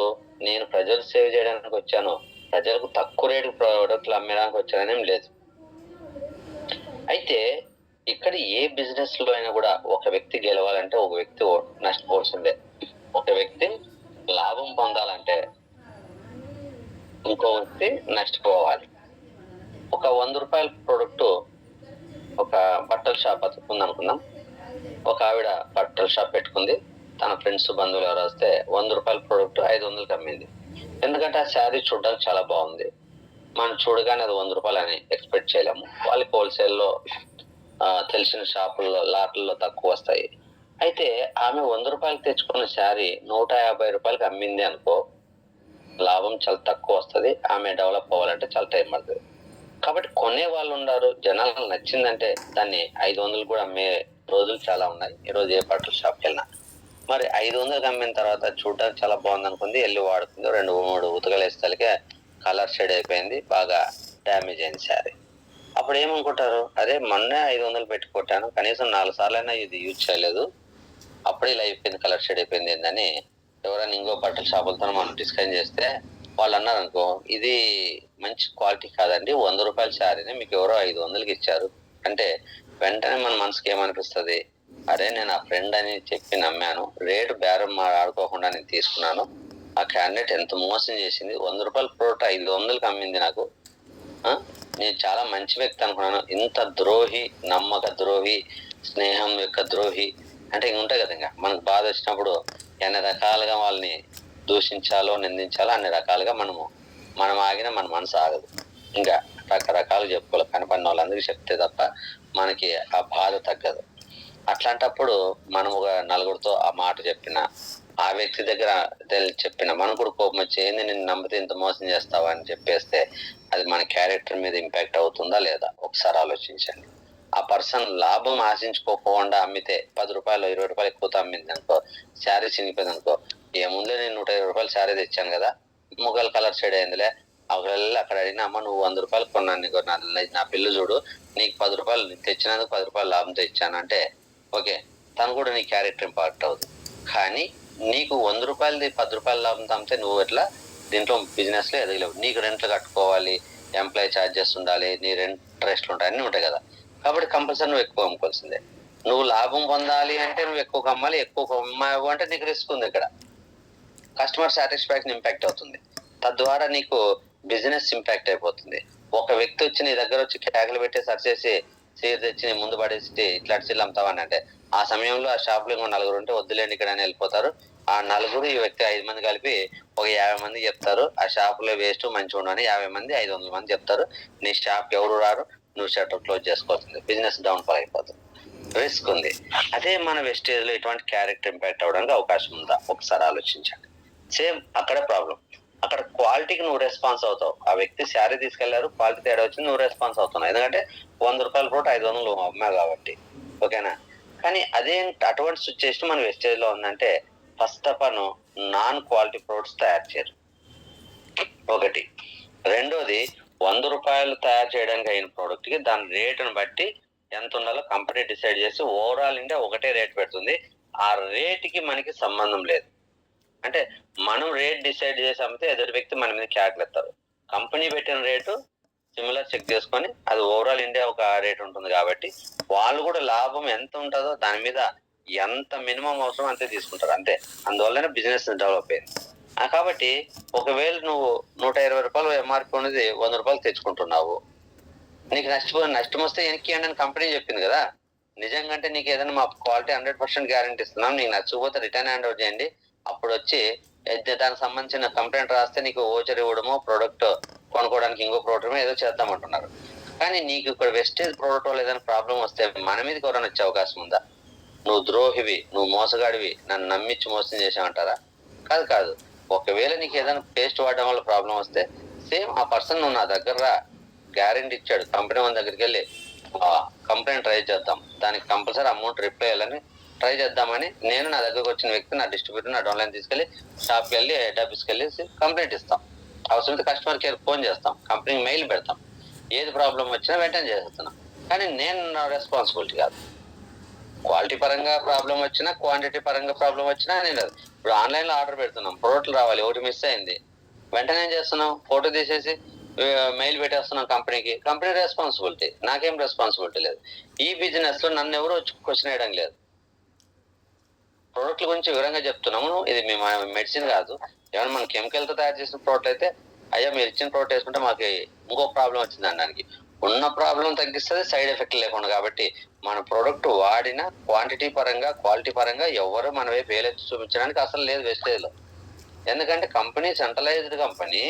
నేను ప్రజలు సేవ్ చేయడానికి వచ్చాను, ప్రజలకు తక్కువ రేటు ప్రోడక్ట్లు అమ్మడానికి వచ్చాననేం లేదు. అయితే ఇక్కడ ఏ బిజినెస్ లో అయినా కూడా ఒక వ్యక్తి గెలవాలంటే ఒక వ్యక్తి నష్టపోవాల్సిందే, ఒక వ్యక్తి లాభం పొందాలంటే ఇంకో వ్యక్తి నష్టపోవాలి. ఒక 100 రూపాయల ప్రోడక్ట్ ఒక బట్టల షాప్ ఉంది అనుకుందాం. ఒక ఆవిడ బట్టల షాప్ పెట్టుకుంది, తన ఫ్రెండ్స్ బంధువులు ఎవరు వస్తే 100 రూపాయల ప్రోడక్ట్ 500కి అమ్మింది. ఎందుకంటే ఆ శారీ చూడడానికి చాలా బాగుంది, మనం చూడగానే అది 100 రూపాయలు అని ఎక్స్పెక్ట్ చేయలేము. వాళ్ళకి హోల్సేల్లో తెలిసిన షాపుల్లో లాట్లలో తక్కువ వస్తాయి. అయితే ఆమె 100 రూపాయలు తెచ్చుకున్న శారీ 150 రూపాయలకి అమ్మింది అనుకో, లాభం చాలా తక్కువ వస్తుంది. ఆమె డెవలప్ అవ్వాలంటే చాలా టైం పడుతుంది. కాబట్టి కొనే వాళ్ళు ఉన్నారు, జనాలకు నచ్చిందంటే దాన్ని 500 కూడా అమ్మే రోజులు చాలా ఉన్నాయి. ఈరోజు ఏ బట్టల షాప్కి వెళ్ళినా మరి 500కి అమ్మిన తర్వాత చూడడానికి చాలా బాగుంది అనుకుంది, వెళ్ళి వాడుకుంది, 2-3 ఉతకలు వేసేసరికి కలర్ షేడ్ అయిపోయింది, బాగా డ్యామేజ్ అయింది శారీ. అప్పుడు ఏమనుకుంటారు? అదే మొన్నే 500 పెట్టి కొట్టాను, కనీసం 4 సార్లు అయినా ఇది యూజ్ చేయలేదు, అప్పుడే ఇలా అయిపోయింది, కలర్ షేడ్ అయిపోయింది ఏందని ఎవరైనా ఇంకో బట్టల షాపులతో మనం డిస్కస్ చేస్తే వాళ్ళు అన్నారు అనుకో, ఇది మంచి క్వాలిటీ కాదండి, 100 రూపాయల శారీని మీకు ఎవరో 500కి ఇచ్చారు అంటే వెంటనే మన మనసుకి ఏమనిపిస్తుంది? అరే నేను ఆ ఫ్రెండ్ అని చెప్పి నమ్మాను, రేటు బేరం ఆడుకోకుండా నేను తీసుకున్నాను, ఆ క్యాండిడేట్ ఎంత మోసం చేసింది, 100 రూపాయల ప్రోడక్ట్ 500కి అమ్మింది నాకు, నేను చాలా మంచి వ్యక్తి అనుకున్నాను, ఇంత ద్రోహి, నమ్మక ద్రోహి, స్నేహం యొక్క ద్రోహి అంటే ఇంక ఉంటాయి కదా. ఇంకా మనకు బాధ వచ్చినప్పుడు ఎన్ని రకాలుగా వాళ్ళని దూషించాలో నిందించాలో అన్ని రకాలుగా మనం ఆగిన మన మనసు ఆగదు. ఇంకా రకరకాలు చెప్పుకోవాలి, కనపడిన వాళ్ళందరికీ చెప్తే తప్ప మనకి ఆ బాధ తగ్గదు. అట్లాంటప్పుడు మనం ఒక నలుగురితో ఆ మాట చెప్పిన, ఆ వ్యక్తి దగ్గర చెప్పిన, మనకు కూడా కోపం వచ్చి ఏంది నేను నమ్మితే ఇంత మోసం చేస్తావా అని చెప్పేస్తే అది మన క్యారెక్టర్ మీద ఇంపాక్ట్ అవుతుందా లేదా ఒకసారి ఆలోచించండి. ఆ పర్సన్ లాభం ఆశించుకోకుండా అమ్మితే 10 రూపాయలు 20 రూపాయలు ఎక్కువతో అమ్మింది అనుకో, శారీ చినిగిపోయింది అనుకో, ఏముందే నేను 120 రూపాయలు శారీ తెచ్చాను కదా, ముగల్ కలర్ షేడ్ అయిందిలే, ఒకవేళ అక్కడ అడిగినా అమ్మ నువ్వు 100 రూపాయలు కొన్నాను, నీకు నా పిల్లు చూడు, నీకు 10 రూపాయలు తెచ్చినందుకు 10 రూపాయలు లాభంతో ఇచ్చాను అంటే ఓకే, తను కూడా నీ క్యారెక్టర్ ఇంపాక్ట్ అవుతుంది. కానీ నీకు 100 రూపాయలది 10 రూపాయల లాభంతో అమ్మితే నువ్వు ఎట్లా దీంట్లో బిజినెస్ లో ఎదగలేవు. నీకు రెంట్లు కట్టుకోవాలి, ఎంప్లాయీ ఛార్జెస్ ఉండాలి, నీ ఇంట్రెస్ట్లు ఉంటాయి, అన్ని ఉంటాయి కదా. కాబట్టి కంపల్సరీ నువ్వు ఎక్కువ అమ్ముకోవాల్సిందే. నువ్వు లాభం పొందాలి అంటే నువ్వు ఎక్కువ అమ్మాలి, ఎక్కువ అమ్మావు అంటే నీకు రిస్క్ ఉంది. ఇక్కడ కస్టమర్ సాటిస్ఫాక్షన్ ఇంపాక్ట్ అవుతుంది, తద్వారా నీకు బిజినెస్ ఇంపాక్ట్ అయిపోతుంది. ఒక వ్యక్తి వచ్చి నీ దగ్గర వచ్చి కేకలు పెట్టి సర్చ్ చేసి చీర తెచ్చి నీ ముందు పడేసి ఇట్లా చీరలు అమ్ముతావని అంటే ఆ సమయంలో ఆ షాప్ లో ఇంకో 4 ఉంటే వద్దులేండి ఇక్కడ అని వెళ్ళిపోతారు. ఆ 4 ఈ వ్యక్తి 5 మంది కలిపి ఒక 50 మంది చెప్తారు, ఆ షాప్ లో వేస్ట్ మంచిగా ఉండని 50 మంది 500 మంది చెప్తారు, నీ షాప్ ఎవరు రారు, నువ్వు షట్టర్ క్లోజ్ చేసుకోవాల్సింది, బిజినెస్ డౌన్ ఫాల్ అయిపోతుంది, రిస్క్ ఉంది. అదే మన వెస్టేజ్ లో ఇటువంటి క్యారెక్టర్ ఇంపాక్ట్ అవడానికి అవకాశం ఉందా ఒకసారి ఆలోచించండి. సేమ్ అక్కడ ప్రాబ్లం, అక్కడ క్వాలిటీకి నువ్వు రెస్పాన్స్ అవుతావు. ఆ వ్యక్తి శారీ తీసుకెళ్లారు, క్వాలిటీ తేడా వచ్చింది, నువ్వు రెస్పాన్స్ అవుతున్నావు, ఎందుకంటే 100 రూపాయల ప్రోడక్ట్ 500 అమ్మావు కాబట్టి. ఓకేనా? కానీ అదే అటువంటి సిచ్యువేషన్ మన వెస్టేజ్ లో ఉందంటే first of all non quality products తయారు చేయరు, ఒకటి. రెండోది 100 రూపాయలు తయారు చేయడానికి అయిన ప్రోడక్ట్ కి దాని రేటును బట్టి ఎంత ఉండాలో కంపెనీ డిసైడ్ చేసి ఓవరాల్ ఇండియా ఒకటే రేట్ పెడుతుంది. ఆ రేటుకి మనకి సంబంధం లేదు. అంటే మనం రేట్ డిసైడ్ చేసి అమ్మితే ఎదుటి వ్యక్తి మన మీద క్యాకులు ఎత్తారు. కంపెనీ పెట్టిన రేటు సిమిలర్ చెక్ చేసుకొని, అది ఓవరాల్ ఇండియా ఒక రేట్ ఉంటుంది కాబట్టి వాళ్ళు కూడా లాభం ఎంత ఉంటుందో దాని మీద ఎంత మినిమం అవసరం అంతే తీసుకుంటారు అంతే. అందువల్లనే బిజినెస్ డెవలప్ అయింది. కాబట్టి ఒకవేళ నువ్వు 120 రూపాయలు ఎంఆర్పి ఉన్నది 100 రూపాయలు తెచ్చుకుంటున్నావు, నీకు నష్టం వస్తే వెనక్కి అని కంపెనీ చెప్పింది కదా. నిజంగా అంటే నీకు ఏదైనా మా క్వాలిటీ 100% గ్యారంటీ ఇస్తున్నాం, నీకు నచ్చకపోతే రిటర్న్ హ్యాండ్ ఓవర్ చేయండి, అప్పుడు వచ్చి దానికి సంబంధించిన కంప్లైంట్ రాస్తే నీకు ఓచర్ ఇవ్వడమో ప్రోడక్ట్ కొనుక్కోవడానికి ఇంకో ప్రోడక్ట్ ఏదో చేద్దామంటున్నారు. కానీ నీకు ఇక్కడ వెస్టేజ్ ప్రోడక్ట్ వల్ల ఏదైనా ప్రాబ్లం వస్తే మన మీదకి ఎవరైనా వచ్చే అవకాశం ఉందా? నువ్వు ద్రోహివి, నువ్వు మోసగాడివి, నన్ను నమ్మించి మోసం చేసామంటారా? కాదు కాదు. ఒకవేళ నీకు ఏదైనా పేస్ట్ వాడడం వల్ల ప్రాబ్లం వస్తే సేమ్ ఆ పర్సన్ నువ్వు నా దగ్గర గ్యారెంటీ ఇచ్చాడు, కంపెనీ మన దగ్గరికి వెళ్ళి కంప్లైంట్ ట్రై చేద్దాం, దానికి కంపల్సరీ అమౌంట్ రిప్లై అయ్యాలని ట్రై చేద్దామని నేను నా దగ్గరకు వచ్చిన వ్యక్తి నా డిస్ట్రిబ్యూటర్ నా డౌన్లైన్ తీసుకెళ్లి షాప్కి వెళ్ళి హెడ్ ఆఫీస్కి వెళ్ళి కంప్లైంట్ ఇస్తాం. అవసరమైతే కస్టమర్ కేర్ ఫోన్ చేస్తాం, కంపెనీకి మెయిల్ పెడతాం, ఏది ప్రాబ్లం వచ్చినా వెంటనే చేస్తున్నాం. కానీ నేను నా రెస్పాన్సిబిలిటీ కాదు. క్వాలిటీ పరంగా ప్రాబ్లం వచ్చినా క్వాంటిటీ పరంగా ప్రాబ్లం వచ్చినా నేను ఇప్పుడు ఆన్లైన్ లో ఆర్డర్ పెడుతున్నాం, ప్రోడక్ట్లు రావాలి, ఒకటి మిస్ అయింది, వెంటనే ఏం చేస్తున్నాం, ఫోటో తీసేసి మెయిల్ పెట్టేస్తున్నాం కంపెనీకి, కంపెనీ రెస్పాన్సిబిలిటీ, నాకేం రెస్పాన్సిబిలిటీ లేదు. ఈ బిజినెస్ లో నన్ను ఎవరు వచ్చి క్వశ్చన్ వేయడం లేదు. ప్రోడక్ట్ల గురించి వివరంగా చెప్తున్నాము, ఇది మేము మెడిసిన్ కాదు, ఏమైనా మన కెమికల్ తో తయారు చేసిన ప్రోడక్ట్ అయితే అయ్యా మీరు ఇచ్చిన ప్రోడక్ట్ వేసుకుంటే మాకు ఇంకో ప్రాబ్లం వచ్చింది అనడానికి ఉన్న ప్రాబ్లం తగ్గిస్తుంది, సైడ్ ఎఫెక్ట్ లేకుండా. కాబట్టి మన ప్రోడక్ట్ వాడిన క్వాంటిటీ పరంగా క్వాలిటీ పరంగా ఎవరు మన వైపు వేలెత్తి చూపించడానికి అసలు లేదు వెస్టేజ్ లో. ఎందుకంటే company centralized company,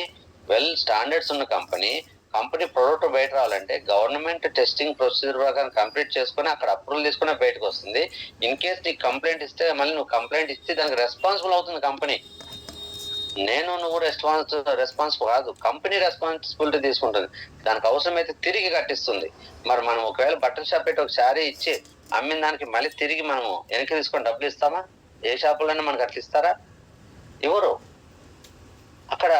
well standards ఉన్న కంపెనీ, కంపెనీ ప్రోడక్ట్ బయట రావాలంటే గవర్నమెంట్ టెస్టింగ్ ప్రొసీజర్ ప్రకారం కంప్లీట్ చేసుకుని అక్కడ అప్రూవల్ తీసుకుని బయటకు వస్తుంది. ఇన్ కేస్ నీకు కంప్లైంట్ ఇస్తే మళ్ళీ నువ్వు కంప్లైంట్ ఇస్తే దానికి రెస్పాన్సిబుల్ అవుతుంది కంపెనీ. నేను నువ్వు రెస్పాన్సిబుల్ కాదు, కంపెనీ రెస్పాన్సిబిలిటీ తీసుకుంటుంది, దానికి అవసరమైతే తిరిగి కట్టిస్తుంది. మరి మనం ఒకవేళ బట్టల షాప్ పెట్టి ఒక శారీ ఇచ్చి అమ్మిన దానికి మళ్ళీ తిరిగి మనము వెనక్కి తీసుకొని డబ్బులు ఇస్తామా? ఏ షాపులైనా మనకు అట్లా ఇస్తారా? ఎవరు? అక్కడ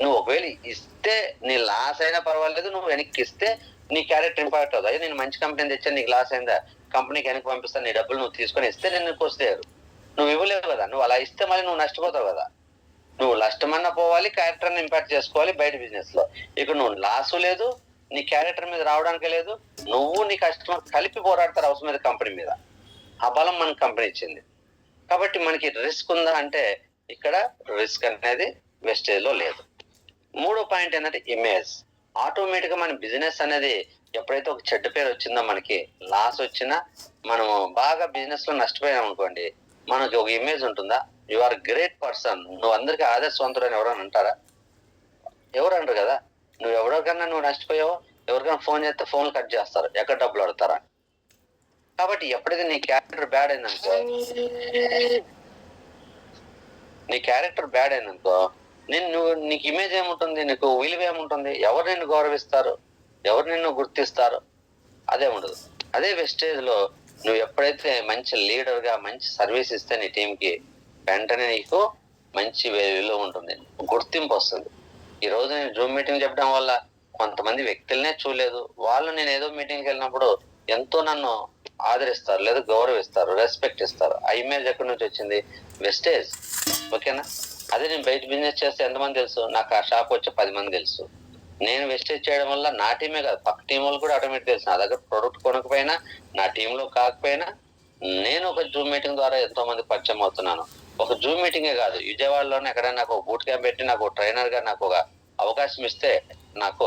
నువ్వు ఒకవేళ ఇస్తే నీ లాస్ అయినా పర్వాలేదు, నువ్వు వెనక్కి ఇస్తే నీ క్యారెక్టర్ ఇంపాక్ట్ అవుతుంది. అయ్యా నేను మంచి కంపెనీ తెచ్చాను, నీకు లాస్ అయిందా, కంపెనీకి వెనక్కి పంపిస్తాను, నీ డబ్బులు నువ్వు తీసుకొని ఇస్తే నేను నీకు వస్తారు. నువ్వు ఇవ్వలేవు కదా, నువ్వు అలా ఇస్తే మళ్ళీ నువ్వు నష్టపోతావు కదా. నువ్వు నష్టమన్నా పోవాలి, క్యారెక్టర్ని ఇంపాక్ట్ చేసుకోవాలి బయట బిజినెస్ లో. ఇక్కడ నువ్వు లాస్ లేదు, నీ క్యారెక్టర్ మీద రావడానికి లేదు, నువ్వు నీ కస్టమర్ కలిపి పోరాడతారు అవసరం మీద కంపెనీ మీద. ఆ బలం మనకి కంపెనీ ఇచ్చింది. కాబట్టి మనకి రిస్క్ ఉందా అంటే ఇక్కడ రిస్క్ అనేది వెస్టేజ్ లో లేదు. మూడో పాయింట్ ఏంటంటే ఇమేజ్. ఆటోమేటిక్ గా మన బిజినెస్ అనేది ఎప్పుడైతే ఒక చెడ్డ పేరు వచ్చిందో, మనకి లాస్ వచ్చినా మనము బాగా బిజినెస్ లో నష్టపోయాం అనుకోండి, మనకి ఒక ఇమేజ్ ఉంటుందా, యు ఆర్ గ్రేట్ పర్సన్, నువ్వు అందరికీ ఆదర్శవంతుడు అని ఎవరైనా అంటారా? ఎవరు అంటారు కదా. నువ్వు ఎవరికన్నా నువ్వు నష్టపోయావో ఎవరికైనా ఫోన్ చేస్తే ఫోన్లు కట్ చేస్తారు, ఎక్కడ డబ్బులు అడతారా. కాబట్టి ఎప్పుడైతే నీ క్యారెక్టర్ బ్యాడ్ అయిందనుకో, నీకు ఇమేజ్ ఏముంటుంది, నీకు విలువ ఏముంటుంది, ఎవరు నిన్ను గౌరవిస్తారు, ఎవరు నిన్ను గుర్తిస్తారు, అదే ఉండదు. అదే వెస్టేజ్ లో నువ్వు ఎప్పుడైతే మంచి లీడర్ గా మంచి సర్వీస్ ఇస్తే నీ టీంకి, వెంటనే నీకు మంచి విలువ ఉంటుంది, గుర్తింపు వస్తుంది. ఈ రోజు నేను జూమ్ మీటింగ్ చెప్పడం వల్ల కొంతమంది వ్యక్తులనే చూడలేదు, వాళ్ళు నేను ఏదో మీటింగ్కి వెళ్ళినప్పుడు ఎంతో నన్ను ఆదరిస్తారు, లేదా గౌరవిస్తారు, రెస్పెక్ట్ ఇస్తారు. ఆ ఇమేజ్ ఎక్కడి నుంచి వచ్చింది? వెస్టేజ్. ఓకేనా? అదే నేను బయట బిజినెస్ చేస్తే ఎంతమంది తెలుసు, నాకు ఆ షాప్ వచ్చే 10 మంది తెలుసు. నేను వెస్టేజ్ చేయడం వల్ల నా టీమే కాదు, పక్క టీం వాళ్ళు కూడా ఆటోమేటిక్ తెలుసు. నా దగ్గర ప్రొడక్ట్ కొనకపోయినా, నా టీంలో కాకపోయినా, నేను ఒక జూమ్ మీటింగ్ ద్వారా ఎంతో మంది పరిచయం అవుతున్నాను. ఒక జూమ్ మీటింగే కాదు, విజయవాడలోనే ఎక్కడైనా నాకు బూట్ క్యాంప్ పెట్టి నాకు ట్రైనర్ గా నాకు ఒక అవకాశం ఇస్తే నాకు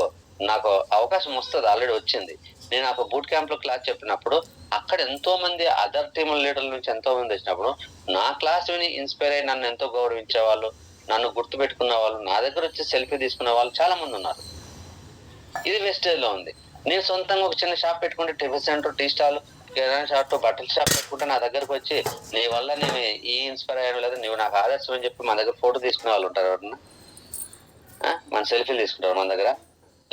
అవకాశం వస్తుంది, ఆల్రెడీ వచ్చింది. నేను ఒక బూట్ క్యాంప్ లో క్లాస్ చెప్పినప్పుడు అక్కడ ఎంతో మంది అదర్ టీమ్ లీడర్ల నుంచి ఎంతో మంది వచ్చినప్పుడు నా క్లాస్ విని ఇన్స్పైర్ అయ్యి నన్ను ఎంతో గౌరవించే వాళ్ళు, నన్ను గుర్తు పెట్టుకున్న వాళ్ళు, నా దగ్గర వచ్చి సెల్ఫీ తీసుకునే వాళ్ళు చాలా మంది ఉన్నారు. ఇది వెస్టేజ్ లో ఉంది. నేను సొంతంగా ఒక చిన్న షాప్ పెట్టుకుంటే, టిఫిన్ సెంటర్, టీ స్టాల్, కిరాణా షాప్, బట్టల షాప్ పెట్టుకుంటే నా దగ్గరకు వచ్చి నీ వల్ల నేను ఈ ఇన్స్పైర్ అయ్యాను, లేదా నువ్వు నాకు ఆదర్శం అని చెప్పి మన దగ్గర ఫోటో తీసుకునే వాళ్ళు ఉంటారు. ఎవరన్నా మన సెల్ఫీలు తీసుకుంటారు మన దగ్గర?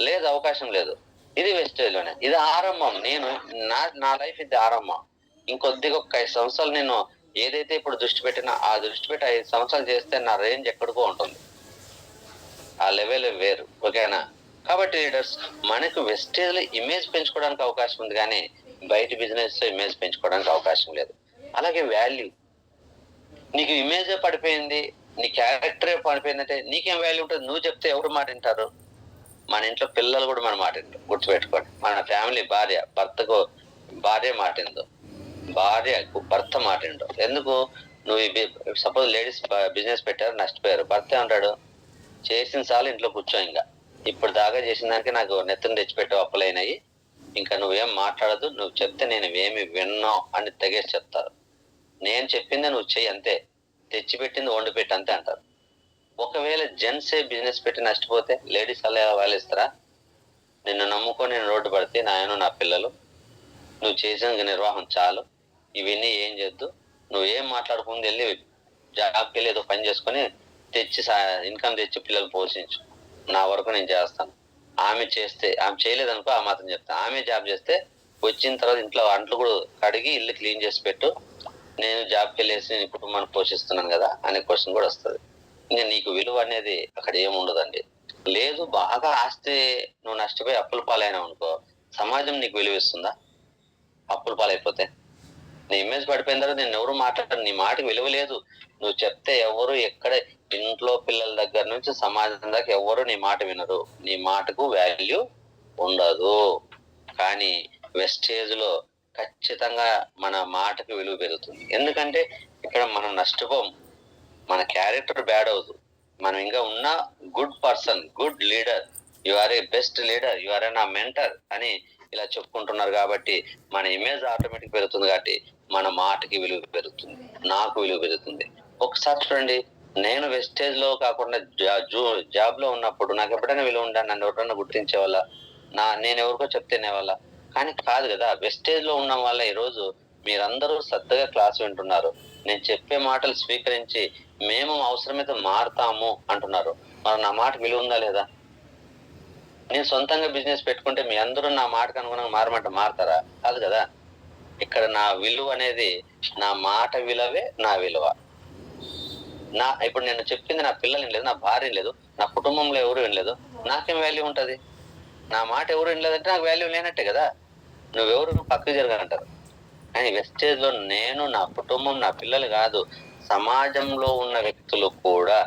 లేదు, అవకాశం లేదు. ఇది వెస్టేజ్ లోనే. ఇది ఆరంభం. నేను నా లైఫ్ ఇది ఆరంభం. ఇంకొద్దిగా ఒక 5 సంవత్సరాలు నేను ఏదైతే ఇప్పుడు దృష్టి పెట్టినా ఆ దృష్టి పెట్టి 5 సంవత్సరాలు చేస్తే నా రేంజ్ ఎక్కడికో ఉంటుంది, ఆ లెవెల్ వేరు. ఓకేనా? కాబట్టి లీడర్స్, మనకు వెస్టేజ్ లో ఇమేజ్ పెంచుకోవడానికి అవకాశం ఉంది, కానీ బయట బిజినెస్ లో ఇమేజ్ పెంచుకోవడానికి అవకాశం లేదు. అలాగే వాల్యూ. నీకు ఇమేజే పడిపోయింది, నీ క్యారెక్టరే పడిపోయిందంటే నీకేం వాల్యూ ఉంటుంది? నువ్వు చెప్తే ఎవరు మాట వింటారు? మన ఇంట్లో పిల్లలు కూడా మన మాట వినరు. గుర్తుపెట్టుకోండి. మన ఫ్యామిలీ భర్తకు భార్య మాట వినదు, భార్యకు భర్త మాట వినడు. ఎందుకు? నువ్వు సపోజ్ లేడీస్ బిజినెస్ పెట్టారు, నష్టపోయారు. భర్త ఏమంటాడు? చేసిన సార్లు ఇంట్లో కూర్చో, ఇంకా ఇప్పుడు దాకా చేసిన దానికి నాకు నెత్తుని తెచ్చిపెట్టావు, అప్పులైనాయి, ఇంకా నువ్వేం మాట్లాడదు, నువ్వు చెప్తే నేను ఏమి విన్నావు అని తెగేసి చెప్తారు. నేను చెప్పింది నువ్వు చెయ్యి అంతే, తెచ్చిపెట్టింది వండి పెట్టి అంతే అంటారు. ఒకవేళ జెంట్సే బిజినెస్ పెట్టి నష్టపోతే లేడీస్ అలా వాళ్ళు ఇస్తారా? నిన్ను నమ్ముకొని నేను రోడ్డు పడితే నాయన నా పిల్లలు, నువ్వు చేసిన నిర్వాహం చాలు, ఇవన్నీ ఏం చేద్దు, నువ్వేం మాట్లాడుకుంది, వెళ్ళి జాబ్కి వెళ్ళి ఏదో పని చేసుకొని తెచ్చి ఇన్కమ్ తెచ్చి పిల్లలు పోషించు, నా వరకు నేను చేస్తాను. ఆమె చేయలేదనుకో ఆ మాత్రం చెప్తాను. ఆమె జాబ్ చేస్తే వచ్చిన తర్వాత ఇంట్లో అంట్లు కూడా కడిగి ఇల్లు క్లీన్ చేసి పెట్టు, నేను జాబ్కి వెళ్ళేసి నీ కుటుంబాన్ని పోషిస్తున్నాను కదా అనే క్వశ్చన్ కూడా వస్తుంది. ఇంకా నీకు విలువ అనేది అక్కడ ఏముండదండి. లేదు, బాగా ఆస్తి నువ్వు నష్టపోయి అప్పుల పాలైనావు అనుకో, సమాజం నీకు విలువ ఇస్తుందా? అప్పుల పాలైపోతే నీ ఇమేజ్ పడిపోయిన తర్వాత నేను ఎవరు మాట్లాడరు, నీ మాటకు విలువ లేదు. నువ్వు చెప్తే ఎవరు ఎక్కడ, ఇంట్లో పిల్లల దగ్గర నుంచి సమాజం దాకా ఎవరు నీ మాట వినరు, నీ మాటకు వాల్యూ ఉండదు. కానీ వెస్టేజ్ లో ఖచ్చితంగా మన మాటకు విలువ పెరుగుతుంది. ఎందుకంటే ఇక్కడ మనం నష్టపోం, మన క్యారెక్టర్ బ్యాడ్ అవ్వదు, మనం ఇంకా ఉన్న good person, good leader, you are a best leader, you are a నా మెంటర్ అని ఇలా చెప్పుకుంటున్నారు. కాబట్టి మన ఇమేజ్ ఆటోమేటిక్ పెరుగుతుంది, కాబట్టి మన మాటకి విలువ పెరుగుతుంది, నాకు విలువ పెరుగుతుంది. ఒకసారి చూడండి, నేను వెస్టేజ్ లో కాకుండా జాబ్ లో ఉన్నప్పుడు నాకు ఎప్పుడైనా విలువ ఉందా? నన్ను ఎవరైనా గుర్తించే వాళ్ళ? నేను ఎవరికో చెప్తేనే వాళ్ళ? కానీ కాదు కదా. వెస్టేజ్ లో ఉన్న వాళ్ళ ఈరోజు మీరందరూ శ్రద్ధగా క్లాస్ వింటున్నారు, నేను చెప్పే మాటలు స్వీకరించి మేము అవసరమైతే మారుతాము అంటున్నారు. మరి నా మాట విలువ ఉందా లేదా? నేను సొంతంగా బిజినెస్ పెట్టుకుంటే మీ అందరూ నా మాటకు అనుగుణంగా మారమంటే మారుతారా? కాదు కదా. ఇక్కడ నా విలువ అనేది, నా మాట విలువే నా విలువ. ఇప్పుడు నేను చెప్పింది నా పిల్లలు వినలేదు, నా భార్య వినలేదు, నా కుటుంబంలో ఎవరు వినలేదు, నాకేం వాల్యూ ఉంటది? నా మాట ఎవరు వినలేదంటే నాకు వాల్యూ లేనట్టే కదా. నువ్వెవరు పక్కకు జరగాలంటారు. కానీ వెస్టేజ్ లో నేను, నా కుటుంబం, నా పిల్లలు కాదు, సమాజంలో ఉన్న వ్యక్తులు కూడా,